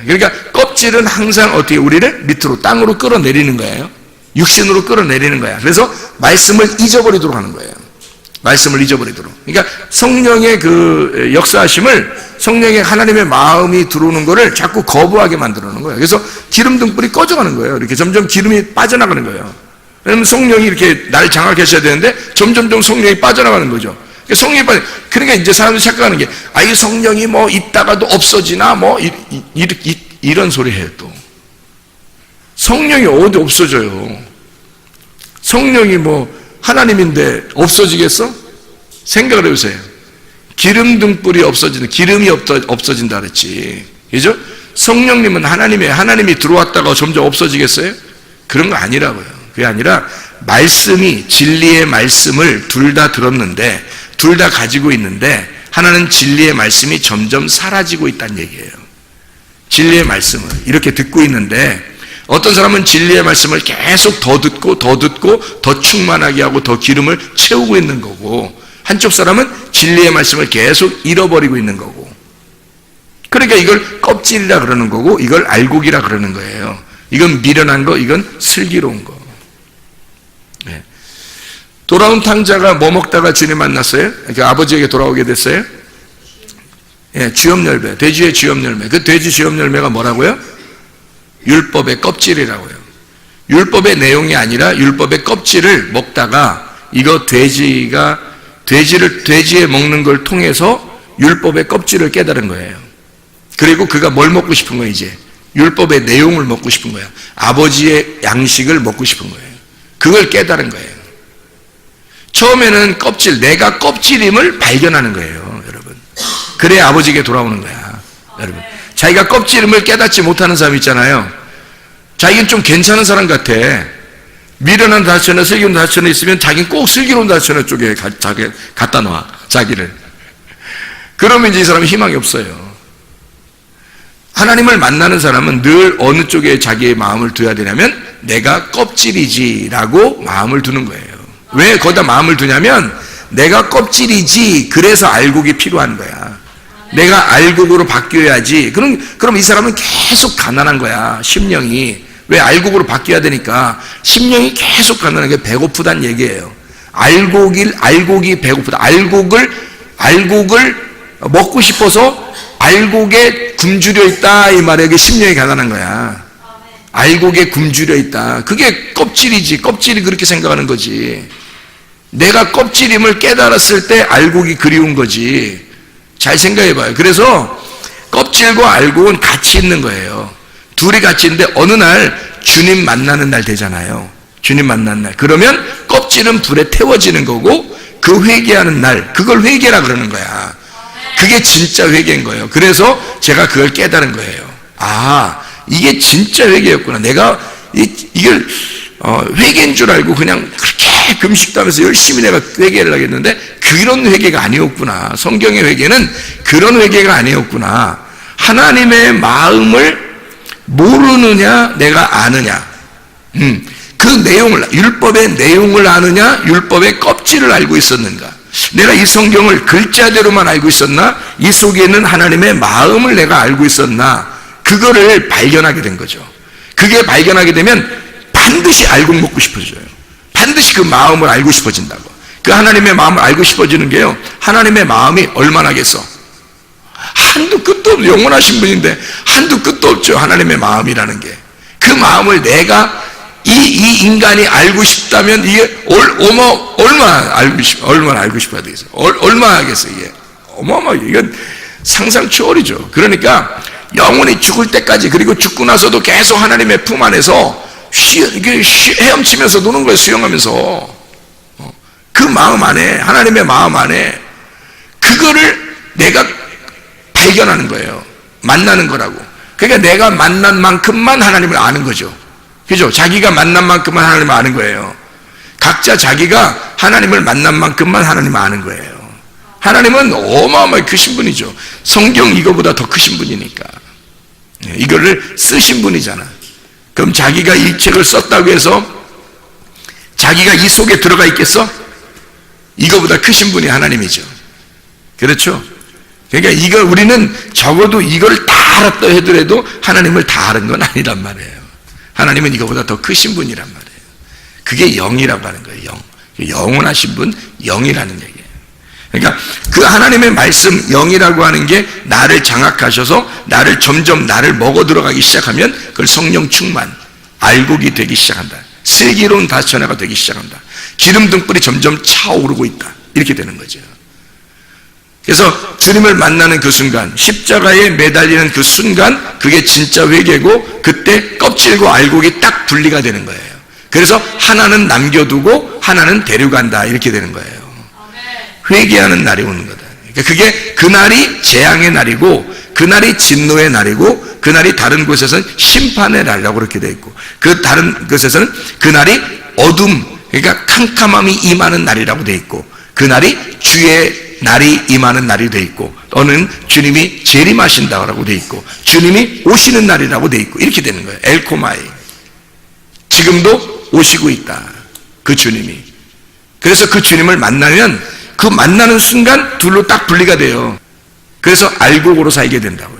그러니까 껍질은 항상 어떻게 우리를 밑으로 땅으로 끌어내리는 거예요. 육신으로 끌어내리는 거야. 그래서 말씀을 잊어버리도록 하는 거예요. 말씀을 잊어버리도록. 그러니까 성령의 그 역사하심을, 성령의 하나님의 마음이 들어오는 거를 자꾸 거부하게 만들어 놓는 거예요. 그래서 기름 등불이 꺼져가는 거예요. 이렇게 점점 기름이 빠져나가는 거예요. 왜냐면 성령이 이렇게 날 장악하셔야 되는데 점점점 성령이 빠져나가는 거죠. 그러니까 이제 사람들이 착각하는 게, 이 성령이 뭐 있다가도 없어지나 뭐 이런 소리 해요. 또 성령이 어디 없어져요? 성령이 뭐 하나님인데 없어지겠어? 생각을 해보세요. 기름 등불이 기름이 없어진다 그랬지. 그죠? 성령님은 하나님이 들어왔다가 점점 없어지겠어요? 그런 거 아니라고요. 그게 아니라 말씀이, 진리의 말씀을 둘 다 들었는데, 둘 다 가지고 있는데, 하나는 진리의 말씀이 점점 사라지고 있다는 얘기예요. 진리의 말씀을 이렇게 듣고 있는데, 어떤 사람은 진리의 말씀을 계속 더 듣고 더 충만하게 하고 더 기름을 채우고 있는 거고, 한쪽 사람은 진리의 말씀을 계속 잃어버리고 있는 거고. 그러니까 이걸 껍질이라 그러는 거고, 이걸 알곡이라 그러는 거예요. 이건 미련한 거, 이건 슬기로운 거. 네. 돌아온 탕자가 뭐 먹다가 주님 만났어요? 그러니까 아버지에게 돌아오게 됐어요? 예, 주엽열매, 돼지의 주엽열매. 그 돼지 주엽열매가 뭐라고요? 율법의 껍질이라고요. 율법의 내용이 아니라 율법의 껍질을 먹다가, 이거 돼지에 먹는 걸 통해서 율법의 껍질을 깨달은 거예요. 그리고 그가 뭘 먹고 싶은 거예요? 이제 율법의 내용을 먹고 싶은 거예요. 아버지의 양식을 먹고 싶은 거예요. 그걸 깨달은 거예요. 처음에는 내가 껍질임을 발견하는 거예요, 여러분. 그래야 아버지에게 돌아오는 거야, 여러분. 자기가 껍질임을 깨닫지 못하는 사람 있잖아요. 자기는 좀 괜찮은 사람 같아. 미련한 다섯 처녀, 슬기로운 다섯 처녀 있으면 자기는 꼭 슬기로운 다섯 처녀 쪽에 갖다 놔, 자기를. 그러면 이제 이 사람은 희망이 없어요. 하나님을 만나는 사람은 늘 어느 쪽에 자기의 마음을 둬야 되냐면, 내가 껍질이지라고 마음을 두는 거예요. 왜 거기다 마음을 두냐면, 내가 껍질이지, 그래서 알곡이 필요한 거야. 내가 알곡으로 바뀌어야지. 그럼 이 사람은 계속 가난한 거야, 심령이. 왜? 알곡으로 바뀌어야 되니까. 심령이 계속 가난하게 배고프다는 얘기예요. 알곡이 배고프다. 알곡을 먹고 싶어서 알곡에 굶주려 있다, 이 말이에요. 심령이 가난한 거야. 알곡에 굶주려 있다. 그게 껍질이지. 껍질이 그렇게 생각하는 거지. 내가 껍질임을 깨달았을 때 알곡이 그리운 거지. 잘 생각해봐요. 그래서 껍질과 알곡은 같이 있는 거예요. 둘이 같이 있는데 어느 날 주님 만나는 날 되잖아요. 주님 만나는 날. 그러면 껍질은 불에 태워지는 거고, 그 회개하는 날, 그걸 회개라 그러는 거야. 그게 진짜 회개인 거예요. 그래서 제가 그걸 깨달은 거예요. 이게 진짜 회개였구나. 내가 이걸 회개인 줄 알고 그냥 그렇게 금식도 하면서 열심히 내가 회개를 하겠는데, 그런 회개가 아니었구나. 성경의 회개는 그런 회개가 아니었구나. 하나님의 마음을 모르느냐, 내가 아느냐. 그 내용을, 율법의 내용을 아느냐, 율법의 껍질을 알고 있었는가. 내가 이 성경을 글자대로만 알고 있었나, 이 속에 있는 하나님의 마음을 내가 알고 있었나. 그거를 발견하게 된 거죠. 그게 발견하게 되면 반드시 알고 먹고 싶어져요. 반드시 그 마음을 알고 싶어진다고. 그 하나님의 마음을 알고 싶어지는 게요, 하나님의 마음이 얼마나겠어. 한도 끝도 없죠. 영원하신 분인데 한도 끝도 없죠, 하나님의 마음이라는 게. 그 마음을 내가 이 인간이 알고 싶다면 이게 얼마나 알고 싶어야 되겠어요? 얼마나 하겠어요, 이게? 이건 상상 초월이죠. 그러니까 영원히 죽을 때까지, 그리고 죽고 나서도 계속 하나님의 품 안에서 헤엄치면서 노는 거예요, 수영하면서. 그 마음 안에, 하나님의 마음 안에, 그거를 내가 발견하는 거예요. 만나는 거라고. 그러니까 내가 만난 만큼만 하나님을 아는 거죠. 그죠? 자기가 만난 만큼만 하나님을 아는 거예요. 각자 자기가 하나님을 만난 만큼만 하나님을 아는 거예요. 하나님은 어마어마하게 크신 분이죠. 성경 이거보다 더 크신 분이니까. 이거를 쓰신 분이잖아. 그럼 자기가 이 책을 썼다고 해서 자기가 이 속에 들어가 있겠어? 이거보다 크신 분이 하나님이죠. 그렇죠? 그러니까 우리는 적어도 이걸 다 알았다 하더라도 하나님을 다 아는 건 아니란 말이에요. 하나님은 이거보다 더 크신 분이란 말이에요. 그게 영이라고 하는 거예요. 영원하신 분, 영이라는 얘기예요. 그러니까 그 하나님의 말씀, 영이라고 하는 게 나를 장악하셔서 점점 나를 먹어 들어가기 시작하면 그걸 성령 충만, 알곡이 되기 시작한다. 슬기로운 다스천화가 되기 시작한다. 기름 등불이 점점 차오르고 있다. 이렇게 되는 거죠. 그래서 주님을 만나는 그 순간, 십자가에 매달리는 그 순간, 그게 진짜 회개고, 그때 껍질과 알곡이 딱 분리가 되는 거예요. 그래서 하나는 남겨두고 하나는 데려간다, 이렇게 되는 거예요. 회개하는 날이 오는 거다. 그러니까 그게 그날이 재앙의 날이고, 그날이 진노의 날이고, 그날이 다른 곳에서는 심판의 날이라고 그렇게 되어 있고, 그 다른 곳에서는 그날이 어둠, 그러니까 캄캄함이 임하는 날이라고 되어 있고, 그날이 주의 날이 임하는 날이 되어 있고, 또는 주님이 재림하신다고 되어 있고, 주님이 오시는 날이라고 되어 있고, 이렇게 되는 거예요. 엘코마이. 지금도 오시고 있다, 그 주님이. 그래서 그 주님을 만나면 그 만나는 순간 둘로 딱 분리가 돼요. 그래서 알곡으로 살게 된다고.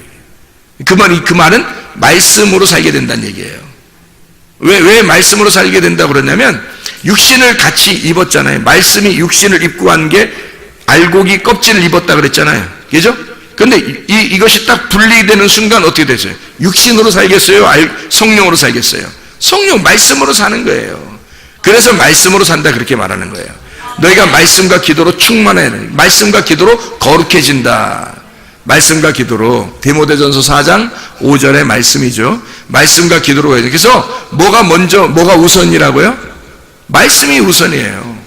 그 말은 말씀으로 살게 된다는 얘기예요. 왜 말씀으로 살게 된다고 그러냐면, 육신을 같이 입었잖아요. 말씀이 육신을 입고 한 게 알곡이 껍질을 입었다 그랬잖아요. 그죠? 근데 이것이 딱 분리되는 순간 어떻게 되죠? 육신으로 살겠어요? 성령으로 살겠어요? 성령, 말씀으로 사는 거예요. 그래서 말씀으로 산다, 그렇게 말하는 거예요. 너희가 말씀과 기도로 충만해야 돼. 말씀과 기도로 거룩해진다. 말씀과 기도로, 디모데전서 4장 5절의 말씀이죠. 말씀과 기도로 해야 돼. 그래서 뭐가 우선이라고요? 말씀이 우선이에요.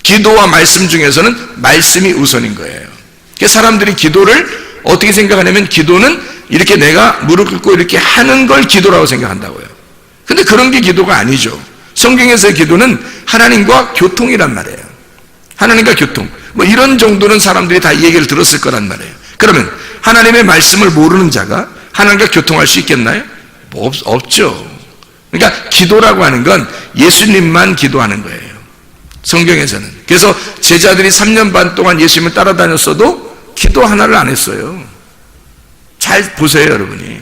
기도와 말씀 중에서는 말씀이 우선인 거예요. 그래서 사람들이 기도를 어떻게 생각하냐면, 기도는 이렇게 내가 무릎 꿇고 이렇게 하는 걸 기도라고 생각한다고요. 근데 그런 게 기도가 아니죠. 성경에서의 기도는 하나님과 교통이란 말이에요. 하나님과 교통. 이런 정도는 사람들이 다 이 얘기를 들었을 거란 말이에요. 그러면 하나님의 말씀을 모르는 자가 하나님과 교통할 수 있겠나요? 없죠. 그러니까 기도라고 하는 건 예수님만 기도하는 거예요. 성경에서는. 그래서 제자들이 3년 반 동안 예수님을 따라다녔어도 기도 하나를 안 했어요. 잘 보세요, 여러분이.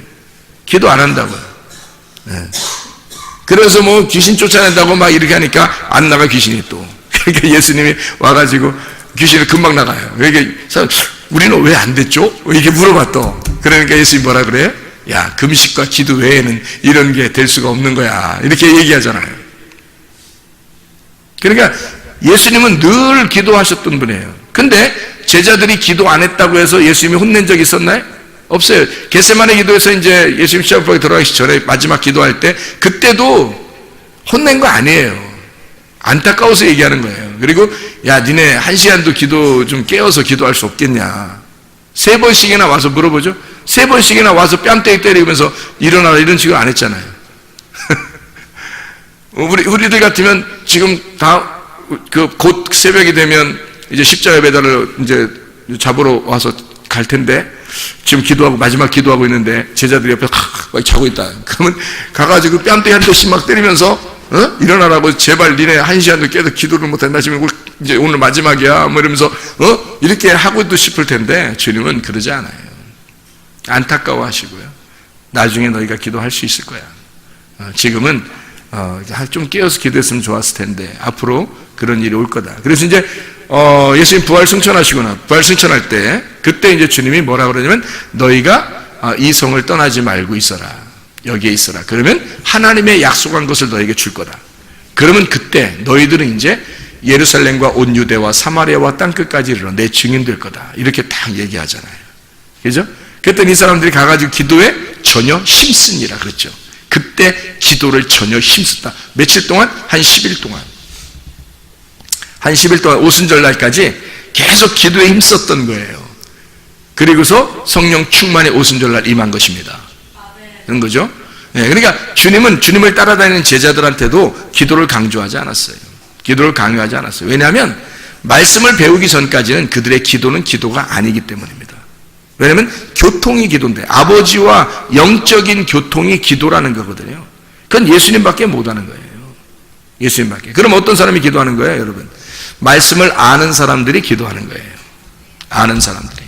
기도 안 한다고요. 네. 그래서 귀신 쫓아낸다고 막 이렇게 하니까 안 나가, 귀신이 또. 그러니까 예수님이 와가지고 귀신을 금방 나가요. 그러니까 우리는 왜 안 됐죠? 이렇게 물어봤더. 그러니까 예수님이 뭐라 그래요? 야, 금식과 기도 외에는 이런 게 될 수가 없는 거야, 이렇게 얘기하잖아요. 그러니까 예수님은 늘 기도하셨던 분이에요. 근데 제자들이 기도 안 했다고 해서 예수님이 혼낸 적이 있었나요? 없어요. 겟세마네 기도에서 이제 예수님 시합법에 들어가기 전에 마지막 기도할 때, 그때도 혼낸 거 아니에요. 안타까워서 얘기하는 거예요. 그리고 야, 니네 1시간도 기도 좀 깨어서 기도할 수 없겠냐. 3번씩이나 와서 물어보죠. 3번씩이나 와서 뺨때기 때리면서 일어나라, 이런 식으로 안 했잖아요. 우리들 같으면 지금 다 곧 새벽이 되면 이제 십자가 배달을 이제 잡으러 와서 갈 텐데, 지금 기도하고 마지막 기도하고 있는데 제자들이 옆에 막 자고 있다. 그러면 가가지고 뺨때기 한 대씩 막 때리면서 일어나라고, 제발 니네 1시간도 깨도 기도를 못한다, 지금 이제 오늘 마지막이야, 이러면서 이렇게 하고도 싶을 텐데, 주님은 그러지 않아요. 안타까워하시고요. 나중에 너희가 기도할 수 있을 거야. 지금은 좀 깨어서 기도했으면 좋았을 텐데 앞으로 그런 일이 올 거다. 그래서 이제 예수님 부활 승천할 때, 그때 이제 주님이 뭐라 그러냐면, 너희가 이 성을 떠나지 말고 있어라. 여기에 있어라. 그러면 하나님의 약속한 것을 너에게 줄 거다. 그러면 그때 너희들은 이제 예루살렘과 온 유대와 사마리아와 땅끝까지 이르러 내 증인 될 거다. 이렇게 딱 얘기하잖아요. 그죠? 그랬더니 이 사람들이 가가지고 기도에 전혀 힘쓰니라 그랬죠. 그때 기도를 전혀 힘썼다. 며칠 동안? 한 10일 동안. 한 10일 동안 오순절날까지 계속 기도에 힘썼던 거예요. 그리고서 성령 충만의 오순절날 임한 것입니다. 그런 거죠. 네, 그러니까 주님은 주님을 따라다니는 제자들한테도 기도를 강조하지 않았어요. 기도를 강요하지 않았어요. 왜냐하면 말씀을 배우기 전까지는 그들의 기도는 기도가 아니기 때문입니다. 왜냐하면 교통이 기도인데 아버지와 영적인 교통이 기도라는 거거든요. 그건 예수님밖에 못하는 거예요. 예수님밖에. 그럼 어떤 사람이 기도하는 거예요, 여러분? 말씀을 아는 사람들이 기도하는 거예요. 아는 사람들이.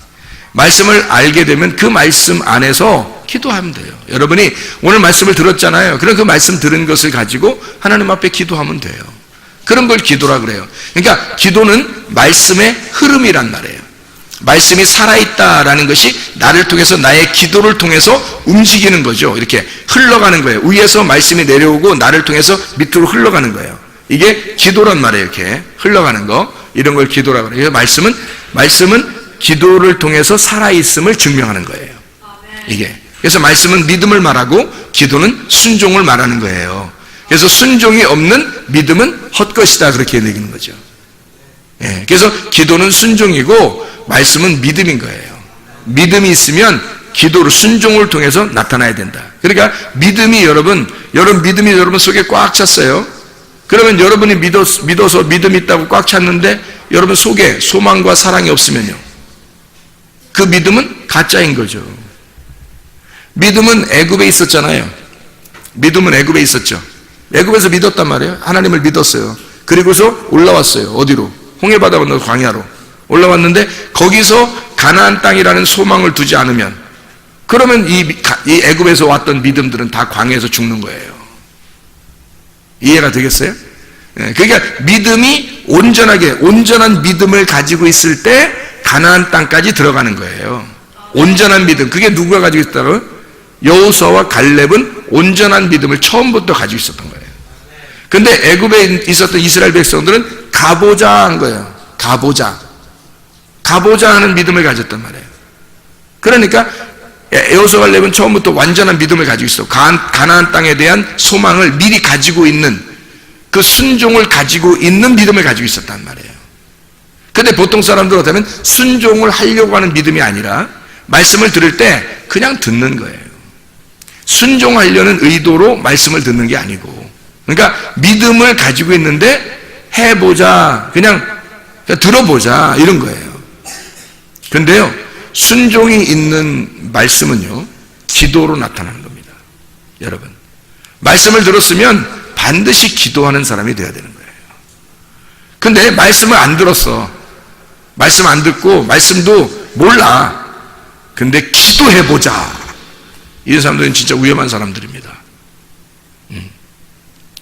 말씀을 알게 되면 그 말씀 안에서 기도하면 돼요. 여러분이 오늘 말씀을 들었잖아요. 그럼 그 말씀 들은 것을 가지고 하나님 앞에 기도하면 돼요. 그런 걸 기도라 그래요. 그러니까 기도는 말씀의 흐름이란 말이에요. 말씀이 살아있다라는 것이 나를 통해서 나의 기도를 통해서 움직이는 거죠. 이렇게 흘러가는 거예요. 위에서 말씀이 내려오고 나를 통해서 밑으로 흘러가는 거예요. 이게 기도란 말이에요. 이렇게 흘러가는 거. 이런 걸 기도라 그래요. 말씀은 기도를 통해서 살아있음을 증명하는 거예요. 이게. 그래서 말씀은 믿음을 말하고 기도는 순종을 말하는 거예요. 그래서 순종이 없는 믿음은 헛것이다. 그렇게 얘기하는 거죠. 예, 그래서 기도는 순종이고 말씀은 믿음인 거예요. 믿음이 있으면 기도로 순종을 통해서 나타나야 된다. 그러니까 믿음이 여러분 믿음이 여러분 속에 꽉 찼어요. 그러면 여러분이 믿어서 믿음이 있다고 꽉 찼는데 여러분 속에 소망과 사랑이 없으면요. 그 믿음은 가짜인 거죠. 믿음은 애굽에 있었잖아요. 믿음은 애굽에 있었죠. 애굽에서 믿었단 말이에요. 하나님을 믿었어요. 그리고서 올라왔어요. 어디로? 홍해바다 건너 광야로 올라왔는데 거기서 가나안 땅이라는 소망을 두지 않으면 그러면 이 애굽에서 왔던 믿음들은 다 광야에서 죽는 거예요. 이해가 되겠어요? 그러니까 믿음이 온전한 믿음을 가지고 있을 때 가나안 땅까지 들어가는 거예요. 온전한 믿음. 그게 누가 가지고 있다고요? 여호수아와 갈렙은 온전한 믿음을 처음부터 가지고 있었던 거예요. 근데 애굽에 있었던 이스라엘 백성들은 가보자 한 거예요. 가보자 하는 믿음을 가졌단 말이에요. 그러니까 여호수아 갈렙은 처음부터 완전한 믿음을 가지고 있어. 가나안 땅에 대한 소망을 미리 가지고 있는 그 순종을 가지고 있는 믿음을 가지고 있었단 말이에요. 근데 보통 사람들 어쩌면 순종을 하려고 하는 믿음이 아니라 말씀을 들을 때 그냥 듣는 거예요. 순종하려는 의도로 말씀을 듣는 게 아니고, 그러니까 믿음을 가지고 있는데 해보자, 그냥 들어보자 이런 거예요. 그런데요, 순종이 있는 말씀은요 기도로 나타나는 겁니다. 여러분, 말씀을 들었으면 반드시 기도하는 사람이 되어야 되는 거예요. 근데 말씀을 안 들었어. 말씀 안 듣고 말씀도 몰라. 근데 기도해보자. 이런 사람들은 진짜 위험한 사람들입니다.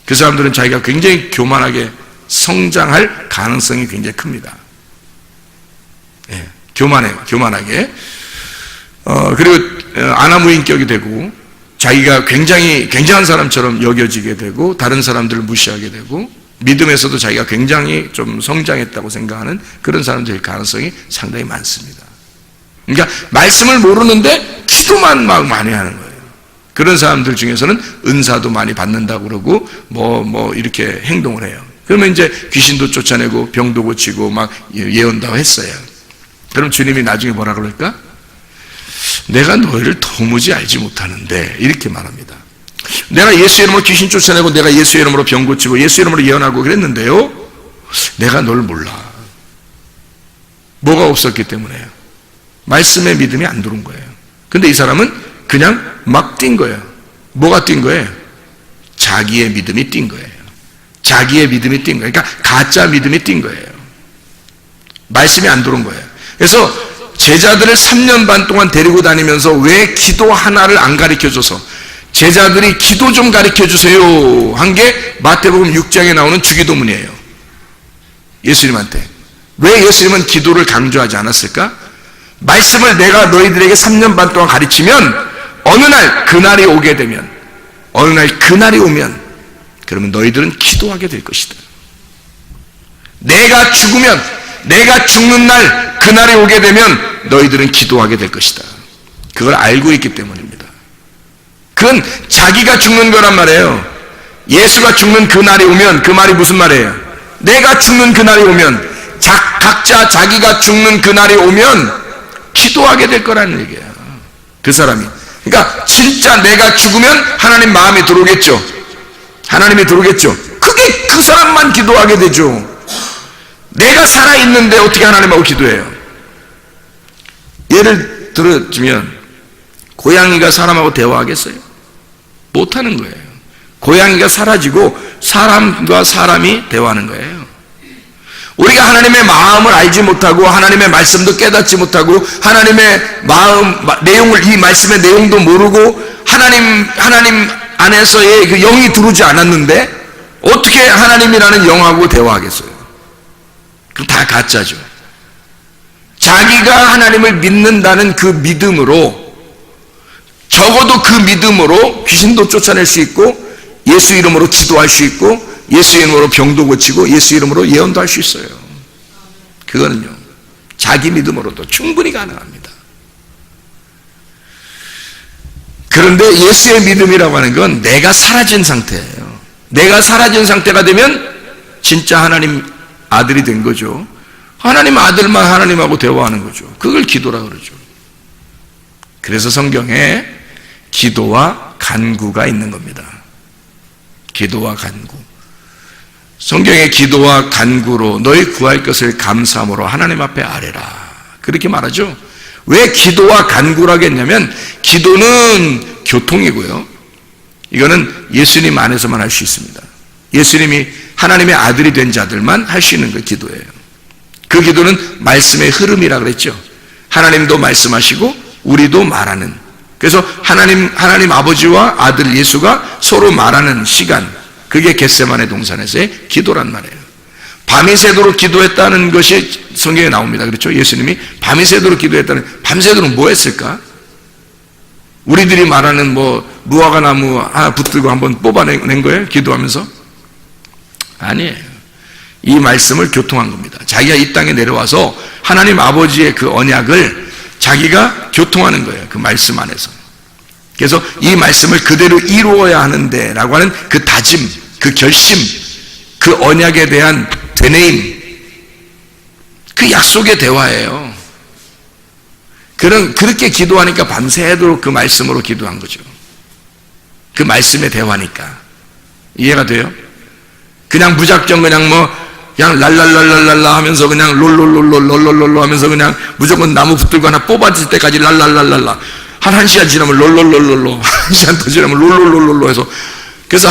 그 사람들은 자기가 굉장히 교만하게 성장할 가능성이 굉장히 큽니다. 예, 교만하게. 그리고 아나무인격이 되고 자기가 굉장한 사람처럼 여겨지게 되고 다른 사람들을 무시하게 되고 믿음에서도 자기가 굉장히 좀 성장했다고 생각하는 그런 사람들일 가능성이 상당히 많습니다. 그러니까 말씀을 모르는데 기도만 막 많이 하는 거예요. 그런 사람들 중에서는 은사도 많이 받는다고 그러고 뭐 이렇게 행동을 해요. 그러면 이제 귀신도 쫓아내고 병도 고치고 막 예언도 했어요. 그럼 주님이 나중에 뭐라 그럴까? 내가 너희를 도무지 알지 못하는데 이렇게 말합니다. 내가 예수의 이름으로 귀신 쫓아내고 내가 예수의 이름으로 병 고치고 예수의 이름으로 예언하고 그랬는데요, 내가 널 몰라. 뭐가 없었기 때문에요. 말씀의 믿음이 안 들어온 거예요. 근데 이 사람은 그냥 막 뛴 거예요. 뭐가 뛴 거예요? 자기의 믿음이 뛴 거예요. 자기의 믿음이 뛴 거예요. 그러니까 가짜 믿음이 뛴 거예요. 말씀이 안 들어온 거예요. 그래서 제자들을 3년 반 동안 데리고 다니면서 왜 기도 하나를 안 가르쳐줘서 제자들이 기도 좀 가르쳐주세요 한 게 마태복음 6장에 나오는 주기도문이에요. 예수님한테. 왜 예수님은 기도를 강조하지 않았을까? 말씀을 내가 너희들에게 3년 반 동안 가르치면 어느 날 그날이 오게 되면 어느 날 그날이 오면 그러면 너희들은 기도하게 될 것이다. 내가 죽으면, 내가 죽는 날 그날이 오게 되면 너희들은 기도하게 될 것이다. 그걸 알고 있기 때문입니다. 그건 자기가 죽는 거란 말이에요. 예수가 죽는 그날이 오면, 그 말이 무슨 말이에요? 내가 죽는 그날이 오면, 각자 자기가 죽는 그날이 오면 기도하게 될 거라는 얘기예요. 그 사람이. 그러니까 진짜 내가 죽으면 하나님 마음이 들어오겠죠. 하나님이 들어오겠죠. 그게 그 사람만 기도하게 되죠. 내가 살아있는데 어떻게 하나님하고 기도해요? 예를 들어주면 고양이가 사람하고 대화하겠어요? 못하는 거예요. 고양이가 사라지고 사람과 사람이 대화하는 거예요. 우리가 하나님의 마음을 알지 못하고 하나님의 말씀도 깨닫지 못하고 하나님의 마음 내용을, 이 말씀의 내용도 모르고 하나님 안에서의 그 영이 들어오지 않았는데 어떻게 하나님이라는 영하고 대화하겠어요? 그럼 다 가짜죠. 자기가 하나님을 믿는다는 그 믿음으로, 적어도 그 믿음으로 귀신도 쫓아낼 수 있고 예수 이름으로 기도할 수 있고 예수 이름으로 병도 고치고 예수 이름으로 예언도 할 수 있어요. 그거는요, 자기 믿음으로도 충분히 가능합니다. 그런데 예수의 믿음이라고 하는 건 내가 사라진 상태예요. 내가 사라진 상태가 되면 진짜 하나님 아들이 된 거죠. 하나님 아들만 하나님하고 대화하는 거죠. 그걸 기도라 그러죠. 그래서 성경에 기도와 간구가 있는 겁니다. 기도와 간구. 성경에 기도와 간구로 너희 구할 것을 감사함으로 하나님 앞에 아뢰라, 그렇게 말하죠. 왜 기도와 간구라고 했냐면 기도는 교통이고요, 이거는 예수님 안에서만 할 수 있습니다. 예수님이 하나님의 아들이 된 자들만 할 수 있는 거 기도예요. 그 기도는 말씀의 흐름이라 그랬죠. 하나님도 말씀하시고 우리도 말하는, 그래서 하나님 아버지와 아들 예수가 서로 말하는 시간, 그게 겟세마네 동산에서의 기도란 말이에요. 밤이 새도록 기도했다는 것이 성경에 나옵니다. 그렇죠? 예수님이 밤이 새도록 기도했다는, 밤새도록 뭐 했을까? 우리들이 말하는 무화과 나무 하나 붙들고 한번 뽑아낸 거예요? 기도하면서? 아니에요. 이 말씀을 교통한 겁니다. 자기가 이 땅에 내려와서 하나님 아버지의 그 언약을 자기가 교통하는 거예요. 그 말씀 안에서. 그래서 이 말씀을 그대로 이루어야 하는데 라고 하는 그 다짐, 그 결심, 그 언약에 대한 되뇌임, 그 약속의 대화예요. 그렇게 기도하니까 밤새도록 그 말씀으로 기도한 거죠. 그 말씀의 대화니까. 이해가 돼요? 그냥 무작정 그냥 랄랄랄랄랄라 하면서 그냥 롤롤롤롤롤롤롤 하면서 그냥 무조건 나무 붙들고 하나 뽑아질 때까지 랄랄랄랄라, 한 시간 지나면 롤롤롤롤로, 한 시간 더 지나면 롤롤롤롤로 해서, 그래서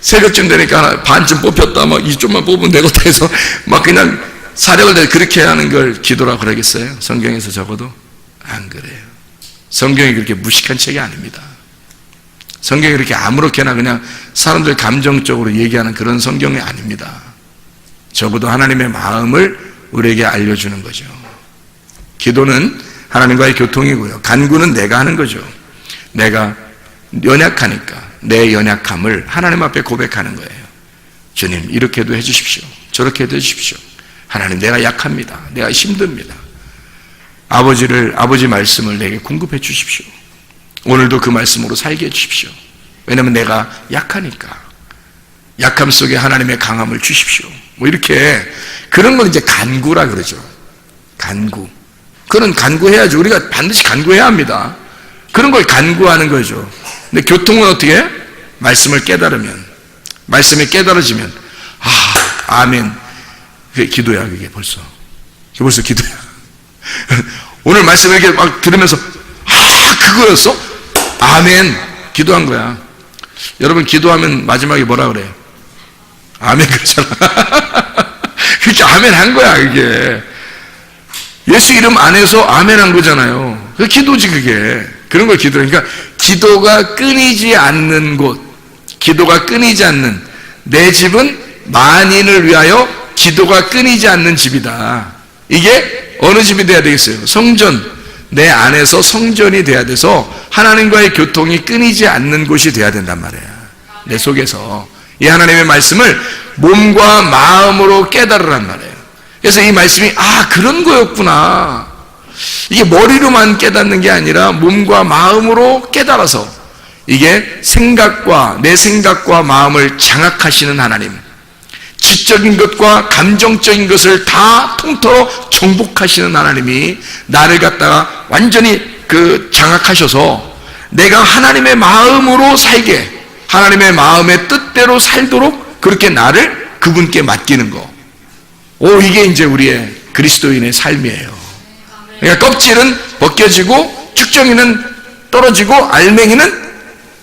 새벽쯤 되니까 반쯤 뽑혔다, 이쪽만 뽑으면 되겠다 해서 그냥 사력을 내 그렇게 하는 걸 기도라고 그러겠어요? 성경에서 적어도 안 그래요. 성경이 그렇게 무식한 책이 아닙니다. 성경이 그렇게 아무렇게나 그냥 사람들 감정적으로 얘기하는 그런 성경이 아닙니다. 적어도 하나님의 마음을 우리에게 알려주는 거죠. 기도는 하나님과의 교통이고요, 간구는 내가 하는 거죠. 내가 연약하니까 내 연약함을 하나님 앞에 고백하는 거예요. 주님, 이렇게도 해주십시오, 저렇게도 해주십시오. 하나님, 내가 약합니다. 내가 힘듭니다. 아버지 말씀을 내게 공급해 주십시오. 오늘도 그 말씀으로 살게 해주십시오. 왜냐하면 내가 약하니까. 약함 속에 하나님의 강함을 주십시오. 이렇게, 그런 걸 이제 간구라 그러죠. 간구. 그런 간구해야죠. 우리가 반드시 간구해야 합니다. 그런 걸 간구하는 거죠. 근데 교통은 어떻게 해? 말씀을 깨달으면, 말씀이 깨달아지면, 아멘. 그게 기도야, 그게 벌써. 그게 벌써 기도야. 오늘 말씀 이렇게 막 들으면서, 그거였어? 아멘. 기도한 거야. 여러분, 기도하면 마지막에 뭐라 그래요? 아멘 그러잖아. 그렇게 아멘 한 거야, 그게. 예수 이름 안에서 아멘 한 거잖아요. 그 기도지, 그게. 그런 걸 기도해. 그러니까 기도가 끊이지 않는 곳, 기도가 끊이지 않는, 내 집은 만인을 위하여 기도가 끊이지 않는 집이다. 이게 어느 집이 돼야 되겠어요? 성전, 내 안에서 성전이 돼야 돼서 하나님과의 교통이 끊이지 않는 곳이 돼야 된단 말이에요. 내 속에서 이 하나님의 말씀을 몸과 마음으로 깨달으란 말이에요. 그래서 이 말씀이 그런 거였구나, 이게 머리로만 깨닫는 게 아니라 몸과 마음으로 깨달아서 이게 내 생각과 마음을 장악하시는 하나님, 지적인 것과 감정적인 것을 다 통틀어 정복하시는 하나님이 나를 갖다가 완전히 장악하셔서 내가 하나님의 마음으로 살게, 하나님의 마음의 뜻대로 살도록 그렇게 나를 그분께 맡기는 거. 이게 이제 우리의 그리스도인의 삶이에요. 그러니까 껍질은 벗겨지고 쭉정이는 떨어지고 알맹이는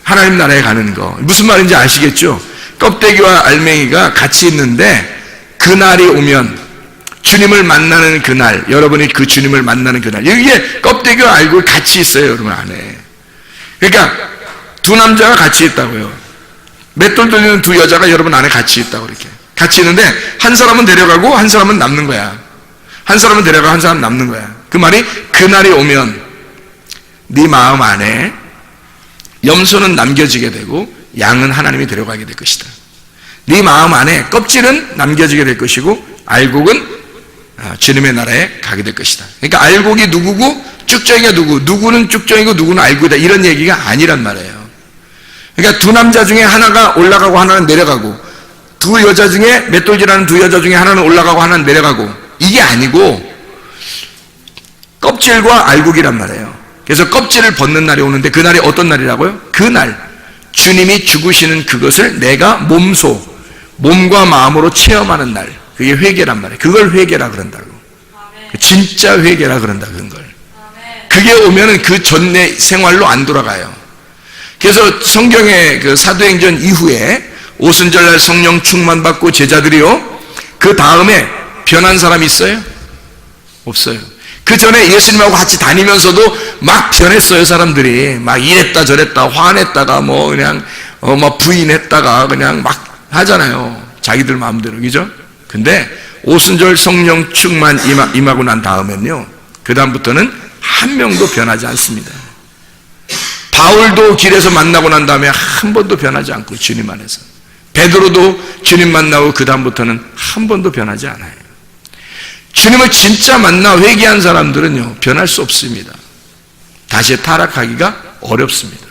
하나님 나라에 가는 거. 무슨 말인지 아시겠죠? 껍데기와 알맹이가 같이 있는데 그날이 오면, 주님을 만나는 그날, 여러분이 그 주님을 만나는 그날, 이게 껍데기와 알고 같이 있어요, 여러분 안에. 그러니까 두 남자가 같이 있다고요. 맷돌 돌리는 두 여자가 여러분 안에 같이 있다고, 이렇게 같이 있는데 한 사람은 데려가고 한 사람은 남는 거야. 한 사람은 데려가고 한 사람은 남는 거야. 그 말이 그날이 오면 네 마음 안에 염소는 남겨지게 되고 양은 하나님이 데려가게 될 것이다. 네 마음 안에 껍질은 남겨지게 될 것이고 알곡은 주님의 나라에 가게 될 것이다. 그러니까 알곡이 누구고 쭉정이가 누구는 쭉정이고 누구는 알곡이다, 이런 얘기가 아니란 말이에요. 그러니까 두 남자 중에 하나가 올라가고 하나는 내려가고, 두 여자 중에 맷돌질하는 두 여자 중에 하나는 올라가고 하나는 내려가고, 이게 아니고 껍질과 알곡이란 말이에요. 그래서 껍질을 벗는 날이 오는데 그날이 어떤 날이라고요? 그날 주님이 죽으시는 그것을 내가 몸과 마음으로 체험하는 날, 그게 회개란 말이에요. 그걸 회개라 그런다고. 진짜 회개라 그런다, 그런 걸. 그게 오면은 그 전내 생활로 안 돌아가요. 그래서 성경의 그 사도행전 이후에 오순절날 성령 충만받고 제자들이요, 그 다음에 변한 사람이 있어요? 없어요. 그 전에 예수님하고 같이 다니면서도 막 변했어요. 사람들이 막 이랬다 저랬다 화냈다가 그냥 막 부인했다가 그냥 막 하잖아요, 자기들 마음대로. 그죠? 근데 오순절 성령 충만 임하고 난 다음엔요, 그 다음부터는 한 명도 변하지 않습니다. 바울도 길에서 만나고 난 다음에 한 번도 변하지 않고, 주님 안에서. 베드로도 주님 만나고 그 다음부터는 한 번도 변하지 않아요. 주님을 진짜 만나 회개한 사람들은요, 변할 수 없습니다. 다시 타락하기가 어렵습니다.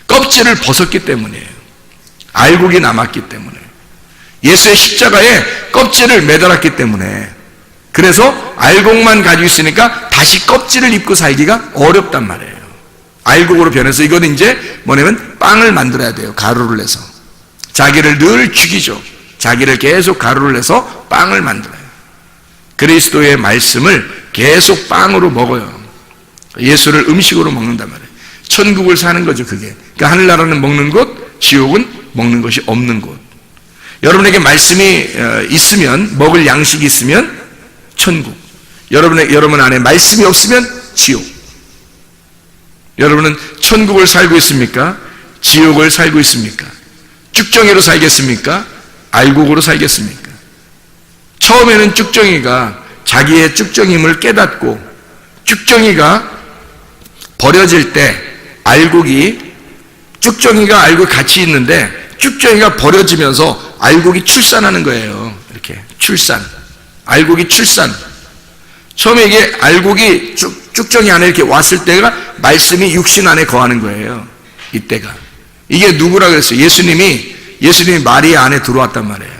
껍질을 벗었기 때문이에요. 알곡이 남았기 때문에, 예수의 십자가에 껍질을 매달았기 때문에. 그래서 알곡만 가지고 있으니까 다시 껍질을 입고 살기가 어렵단 말이에요. 알곡으로 변해서 이거는 이제 뭐냐면 빵을 만들어야 돼요. 가루를 내서. 자기를 늘 죽이죠. 자기를 계속 가루를 내서 빵을 만들어요. 그리스도의 말씀을 계속 빵으로 먹어요. 예수를 음식으로 먹는단 말이에요. 천국을 사는 거죠, 그게. 그러니까 하늘나라는 먹는 곳, 지옥은 먹는 것이 없는 곳. 여러분에게 말씀이 있으면, 먹을 양식이 있으면 천국. 여러분 안에 말씀이 없으면 지옥. 여러분은 천국을 살고 있습니까? 지옥을 살고 있습니까? 쭉정이로 살겠습니까? 알곡으로 살겠습니까? 처음에는 쭉정이가 자기의 쭉정임을 깨닫고, 쭉정이가 버려질 때 쭉정이가 알곡이 같이 있는데 쭉정이가 버려지면서 알곡이 출산하는 거예요. 이렇게 알곡이 출산. 처음에 이게 알곡이 쭉정이 안에 이렇게 왔을 때가 말씀이 육신 안에 거하는 거예요. 이때가. 이게 누구라 그랬어요? 예수님이 마리아 안에 들어왔단 말이에요.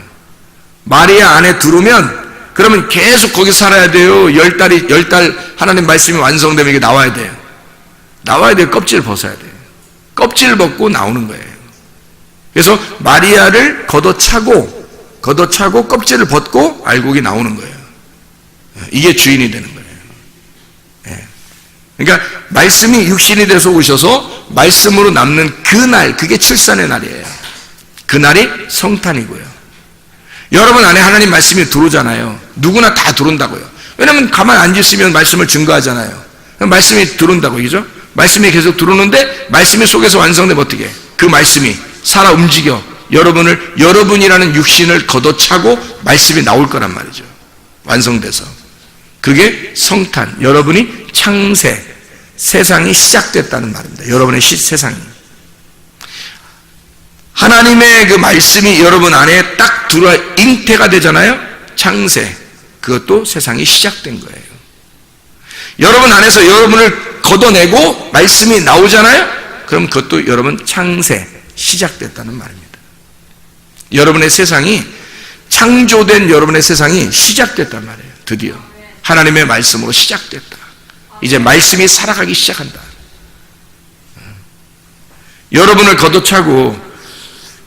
마리아 안에 들어오면 그러면 계속 거기 살아야 돼요. 10달 하나님 말씀이 완성되면 이게 나와야 돼요. 껍질을 벗어야 돼요. 껍질을 벗고 나오는 거예요. 그래서 마리아를 걷어차고 껍질을 벗고 알곡이 나오는 거예요. 이게 주인이 되는 거예요. 그러니까 말씀이 육신이 돼서 오셔서 말씀으로 남는 그날, 그게 출산의 날이에요. 그날이 성탄이고요. 여러분 안에 하나님 말씀이 들어오잖아요. 누구나 다 들어온다고요. 왜냐하면 가만히 앉으시면 말씀을 증거하잖아요. 말씀이 들어온다고, 그죠? 말씀이 계속 들어오는데 말씀이 속에서 완성되면 어떻게? 그 말씀이 살아 움직여 여러분이라는 육신을 걷어차고 말씀이 나올 거란 말이죠. 완성돼서. 그게 성탄. 여러분이 창세, 세상이 시작됐다는 말입니다. 여러분의 세상이. 하나님의 그 말씀이 여러분 안에 딱 들어와 잉태가 되잖아요. 창세, 그것도 세상이 시작된 거예요. 여러분 안에서 여러분을 걷어내고 말씀이 나오잖아요. 그럼 그것도 여러분 창세, 시작됐다는 말입니다. 여러분의 세상이, 창조된 여러분의 세상이 시작됐단 말이에요. 드디어 하나님의 말씀으로 시작됐다. 이제 말씀이 살아가기 시작한다. 여러분을 걷어차고,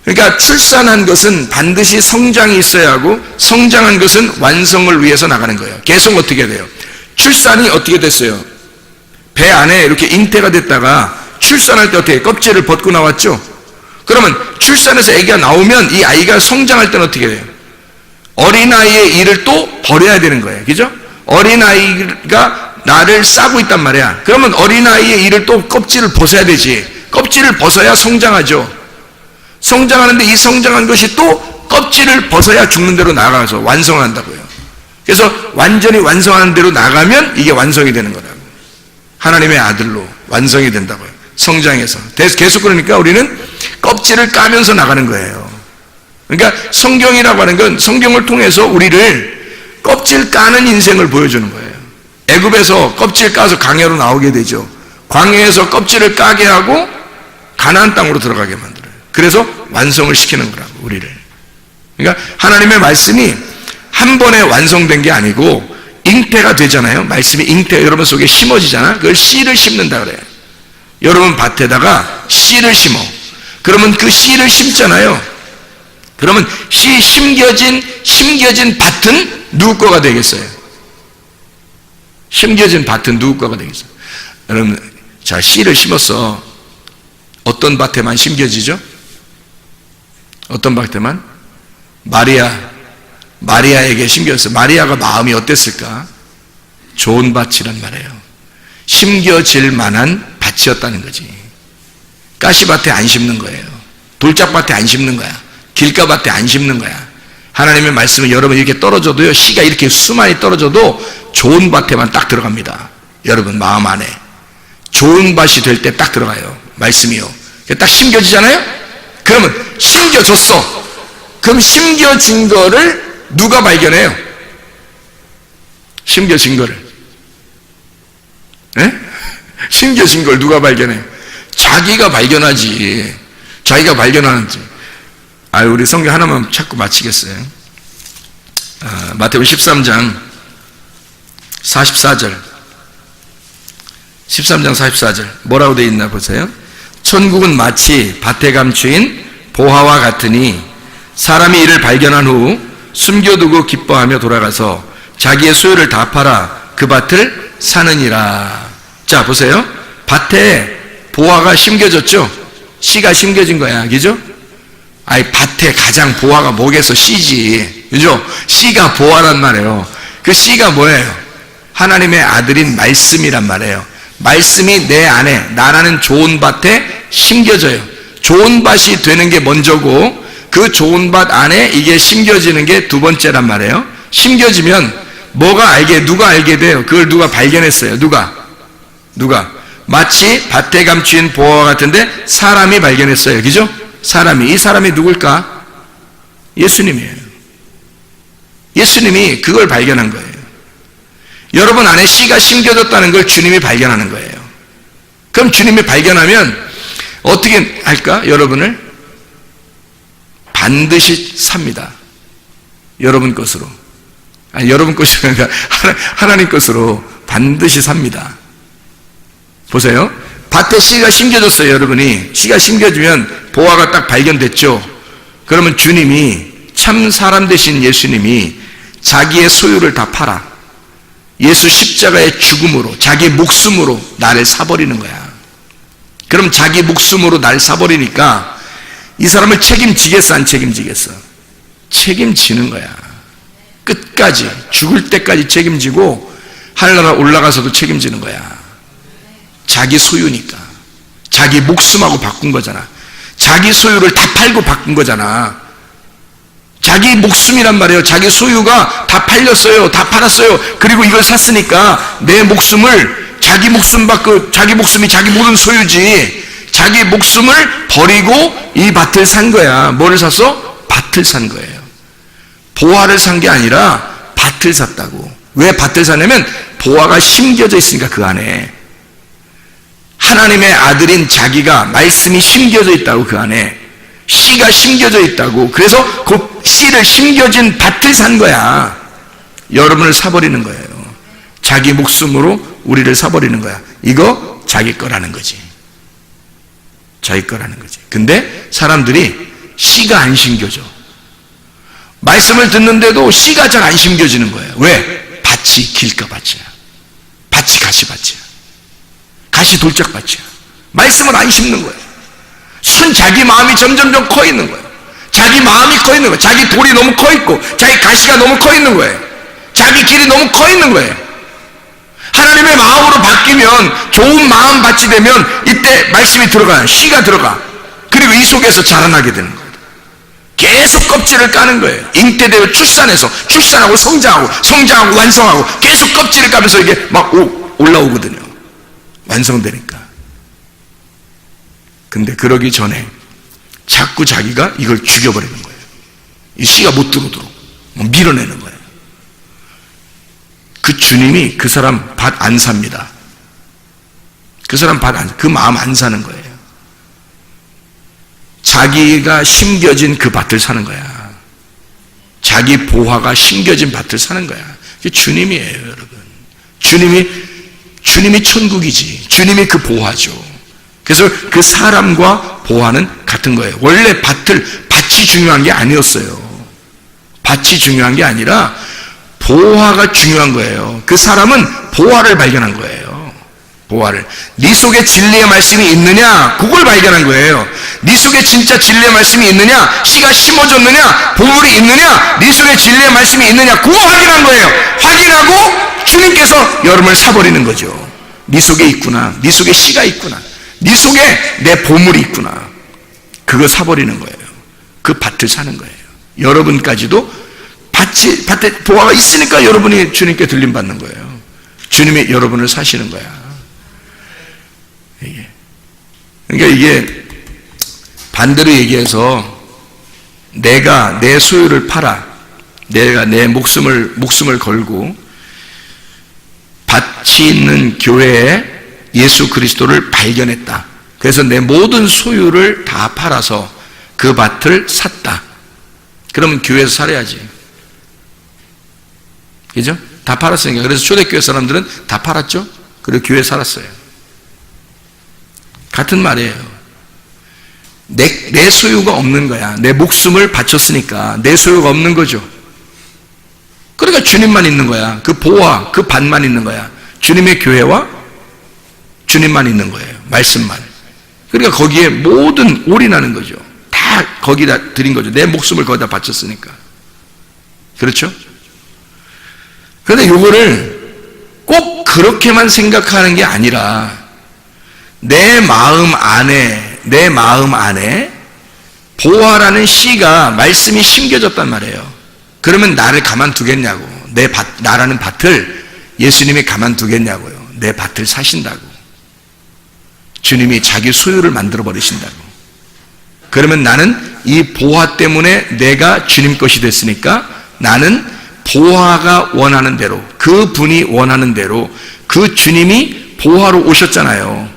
그러니까 출산한 것은 반드시 성장이 있어야 하고, 성장한 것은 완성을 위해서 나가는 거예요. 계속 어떻게 돼요? 출산이 어떻게 됐어요? 배 안에 이렇게 잉태가 됐다가 출산할 때 어떻게 껍질을 벗고 나왔죠? 그러면 출산해서 아기가 나오면 이 아이가 성장할 때는 어떻게 돼요? 어린아이의 일을 또 버려야 되는 거예요. 그죠? 어린아이가 나를 싸고 있단 말이야. 그러면 어린아이의 일을 또 껍질을 벗어야 되지. 껍질을 벗어야 성장하죠. 성장하는데 이 성장한 것이 또 껍질을 벗어야 죽는 대로 나아가서 완성을 한다고요. 그래서 완전히 완성하는 대로 나가면 이게 완성이 되는 거라고. 하나님의 아들로 완성이 된다고요. 성장해서. 계속 그러니까 우리는 껍질을 까면서 나가는 거예요. 그러니까 성경이라고 하는 건 성경을 통해서 우리를 껍질 까는 인생을 보여주는 거예요. 애굽에서 껍질 까서 광야로 나오게 되죠. 광야에서 껍질을 까게 하고 가나안 땅으로 들어가게 만들어요. 그래서 완성을 시키는 거라고, 우리를. 그러니까 하나님의 말씀이 한 번에 완성된 게 아니고 잉태가 되잖아요. 말씀이 잉태 여러분 속에 심어지잖아. 그걸 씨를 심는다 그래요. 여러분 밭에다가 씨를 심어. 그러면 그 씨를 심잖아요. 그러면 씨 심겨진 밭은 누구 거가 되겠어요? 심겨진 밭은 누구 거가 되겠어요? 여러분, 자, 씨를 심었어. 어떤 밭에만 심겨지죠? 어떤 밭에만? 마리아에게 심겨졌어. 마리아가 마음이 어땠을까? 좋은 밭이란 말이에요. 심겨질 만한 밭이었다는 거지. 가시밭에 안 심는 거예요. 돌짝밭에 안 심는 거야. 길가밭에 안 심는 거야. 하나님의 말씀은 여러분 이렇게 떨어져도요, 씨가 이렇게 수많이 떨어져도 좋은 밭에만 딱 들어갑니다. 여러분 마음 안에 좋은 밭이 될 때 딱 들어가요. 말씀이요. 딱 심겨지잖아요. 그러면 심겨졌어. 그럼 심겨진 거를 누가 발견해요? 심겨진 거를. 에? 심겨진 걸 누가 발견해요? 자기가 발견하지. 자기가 발견하는지. 우리 성경 하나만 찾고 마치겠어요. 마태복음 13장 44절. 13장 44절. 뭐라고 되어 있나 보세요. 천국은 마치 밭에 감추인 보화와 같으니 사람이 이를 발견한 후 숨겨두고 기뻐하며 돌아가서 자기의 소유를 다 팔아 그 밭을 사느니라. 자, 보세요. 밭에 보화가 심겨졌죠? 씨가 심겨진 거야. 그죠? 밭에 가장 보화가 뭐겠어? 씨지. 그죠? 씨가 보화란 말이에요. 그 씨가 뭐예요? 하나님의 아들인 말씀이란 말이에요. 말씀이 내 안에, 나라는 좋은 밭에 심겨져요. 좋은 밭이 되는 게 먼저고, 그 좋은 밭 안에 이게 심겨지는 게 두 번째란 말이에요. 심겨지면 누가 알게 돼요? 그걸 누가 발견했어요? 누가? 마치 밭에 감추인 보화와 같은데 사람이 발견했어요. 그죠? 이 사람이 누굴까? 예수님이에요. 예수님이 그걸 발견한 거예요. 여러분 안에 씨가 심겨졌다는 걸 주님이 발견하는 거예요. 그럼 주님이 발견하면 어떻게 할까? 여러분을 반드시 삽니다. 여러분 것으로. 여러분 것이 아니라 하나님 것으로 반드시 삽니다. 보세요. 밭에 씨가 심겨졌어요. 여러분이 씨가 심겨지면 보화가 딱 발견됐죠. 그러면 주님이, 참 사람 되신 예수님이 자기의 소유를 다 팔아 예수 십자가의 죽음으로, 자기 목숨으로 나를 사버리는 거야. 그럼 자기 목숨으로 날 사버리니까 이 사람을 책임지겠어, 안 책임지겠어? 책임지는 거야. 끝까지, 죽을 때까지 책임지고 하늘나라 올라가서도 책임지는 거야. 자기 소유니까. 자기 목숨하고 바꾼 거잖아. 자기 소유를 다 팔고 바꾼 거잖아. 자기 목숨이란 말이에요. 자기 소유가 다 팔렸어요. 다 팔았어요. 그리고 이걸 샀으니까 내 목숨을 자기 목숨 받고 자기 목숨이 자기 모든 소유지. 자기 목숨을 버리고 이 밭을 산 거야. 뭐를 샀어? 밭을 산 거예요. 보화를 산 게 아니라 밭을 샀다고. 왜 밭을 샀냐면 보화가 심겨져 있으니까 그 안에. 하나님의 아들인 자기가 말씀이 심겨져 있다고 그 안에. 씨가 심겨져 있다고. 그래서 그 씨를 심겨진 밭을 산 거야. 여러분을 사버리는 거예요. 자기 목숨으로 우리를 사버리는 거야. 이거 자기 거라는 거지. 자기 거라는 거지. 근데 사람들이 씨가 안 심겨져. 말씀을 듣는데도 씨가 잘 안 심겨지는 거예요. 왜? 밭이 길가밭이야. 밭이 가시밭이야. 가시 돌짝밭이야. 말씀을 안 심는 거예요. 자기 마음이 점점점 커 있는 거예요. 자기 마음이 커 있는 거예요. 자기 돌이 너무 커 있고 자기 가시가 너무 커 있는 거예요. 자기 길이 너무 커 있는 거예요. 하나님의 마음으로 바뀌면, 좋은 마음 밭이 되면 이때 말씀이 들어가요. 씨가 들어가. 그리고 이 속에서 자라나게 되는 거예요. 계속 껍질을 까는 거예요. 잉태되어 출산하고 성장하고 완성하고 계속 껍질을 까면서 이게 막 올라오거든요. 완성되니까. 근데 그러기 전에 자꾸 자기가 이걸 죽여버리는 거예요. 이 씨가 못 들어오도록 밀어내는 거예요. 그 주님이 그 사람 밭 안 삽니다. 그 사람 그 마음 안 사는 거예요. 자기가 심겨진 그 밭을 사는 거야. 자기 보화가 심겨진 밭을 사는 거야. 그게 주님이에요, 여러분. 주님이 천국이지. 주님이 그 보화죠. 그래서 그 사람과 보화는 같은 거예요. 원래 밭이 중요한 게 아니었어요. 밭이 중요한 게 아니라 보화가 중요한 거예요. 그 사람은 보화를 발견한 거예요. 보화를. 네 속에 진리의 말씀이 있느냐? 그걸 발견한 거예요. 네 속에 진짜 진리의 말씀이 있느냐? 씨가 심어졌느냐? 보물이 있느냐? 네 속에 진리의 말씀이 있느냐? 그거 확인한 거예요. 확인하고 주님께서 여러분을 사버리는 거죠. 네 속에 있구나. 네 속에 씨가 있구나. 네 속에 내 보물이 있구나. 그거 사버리는 거예요. 그 밭을 사는 거예요. 여러분까지도 밭에 보화가 있으니까 여러분이 주님께 들림받는 거예요. 주님이 여러분을 사시는 거야. 그러니까 이게 반대로 얘기해서 내가 내 소유를 팔아. 내가 내 목숨을 걸고 밭이 있는 교회에 예수 그리스도를 발견했다. 그래서 내 모든 소유를 다 팔아서 그 밭을 샀다. 그러면 교회에서 살아야지. 그죠? 다 팔았으니까. 그래서 초대교회 사람들은 다 팔았죠? 그리고 교회에 살았어요. 같은 말이에요. 내 소유가 없는 거야. 내 목숨을 바쳤으니까 내 소유가 없는 거죠. 그러니까 주님만 있는 거야. 그 보화, 그 밭만 있는 거야. 주님의 교회와 주님만 있는 거예요. 말씀만. 그러니까 거기에 모든 올인하는 거죠. 다 거기다 드린 거죠. 내 목숨을 거기다 바쳤으니까. 그렇죠? 그런데 요거를 꼭 그렇게만 생각하는 게 아니라 내 마음 안에 보화라는 씨가 말씀이 심겨졌단 말이에요. 그러면 나를 가만두겠냐고. 나라는 밭을 예수님이 가만두겠냐고요. 내 밭을 사신다고. 주님이 자기 소유를 만들어 버리신다고. 그러면 나는 이 보화 때문에 내가 주님 것이 됐으니까 나는 보화가 원하는 대로, 그 분이 원하는 대로, 그 주님이 보화로 오셨잖아요.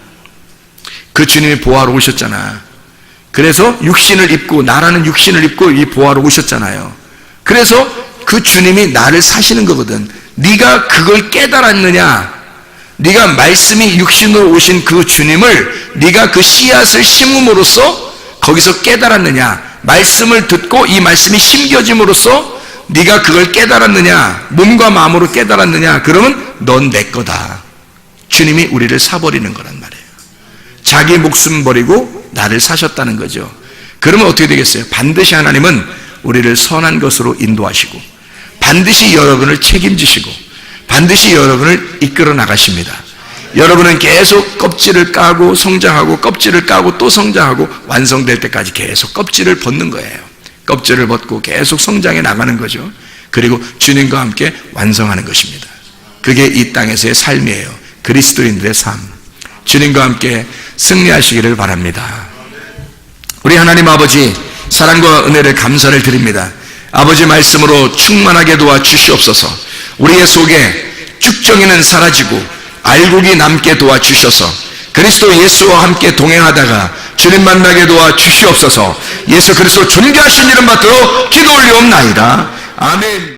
그 주님이 보화로 오셨잖아. 그래서 육신을 입고, 나라는 육신을 입고 이 보화로 오셨잖아요. 그래서 그 주님이 나를 사시는 거거든. 네가 그걸 깨달았느냐? 네가 말씀이 육신으로 오신 그 주님을 네가 그 씨앗을 심음으로써 거기서 깨달았느냐? 말씀을 듣고 이 말씀이 심겨짐으로써 네가 그걸 깨달았느냐? 몸과 마음으로 깨달았느냐? 그러면 넌 내 거다. 주님이 우리를 사버리는 거란 말이에요. 자기 목숨 버리고 나를 사셨다는 거죠. 그러면 어떻게 되겠어요? 반드시 하나님은 우리를 선한 것으로 인도하시고 반드시 여러분을 책임지시고 반드시 여러분을 이끌어 나가십니다. 여러분은 계속 껍질을 까고 성장하고 껍질을 까고 또 성장하고 완성될 때까지 계속 껍질을 벗는 거예요. 껍질을 벗고 계속 성장해 나가는 거죠. 그리고 주님과 함께 완성하는 것입니다. 그게 이 땅에서의 삶이에요. 그리스도인들의 삶, 주님과 함께 승리하시기를 바랍니다. 우리 하나님 아버지, 사랑과 은혜를 감사를 드립니다. 아버지 말씀으로 충만하게 도와주시옵소서. 우리의 속에 쭉정이는 사라지고 알곡이 남게 도와주셔서 그리스도 예수와 함께 동행하다가 주님 만나게 도와주시옵소서. 예수 그리스도 존귀하신 이름 받들어 기도 올리옵나이다. 아멘.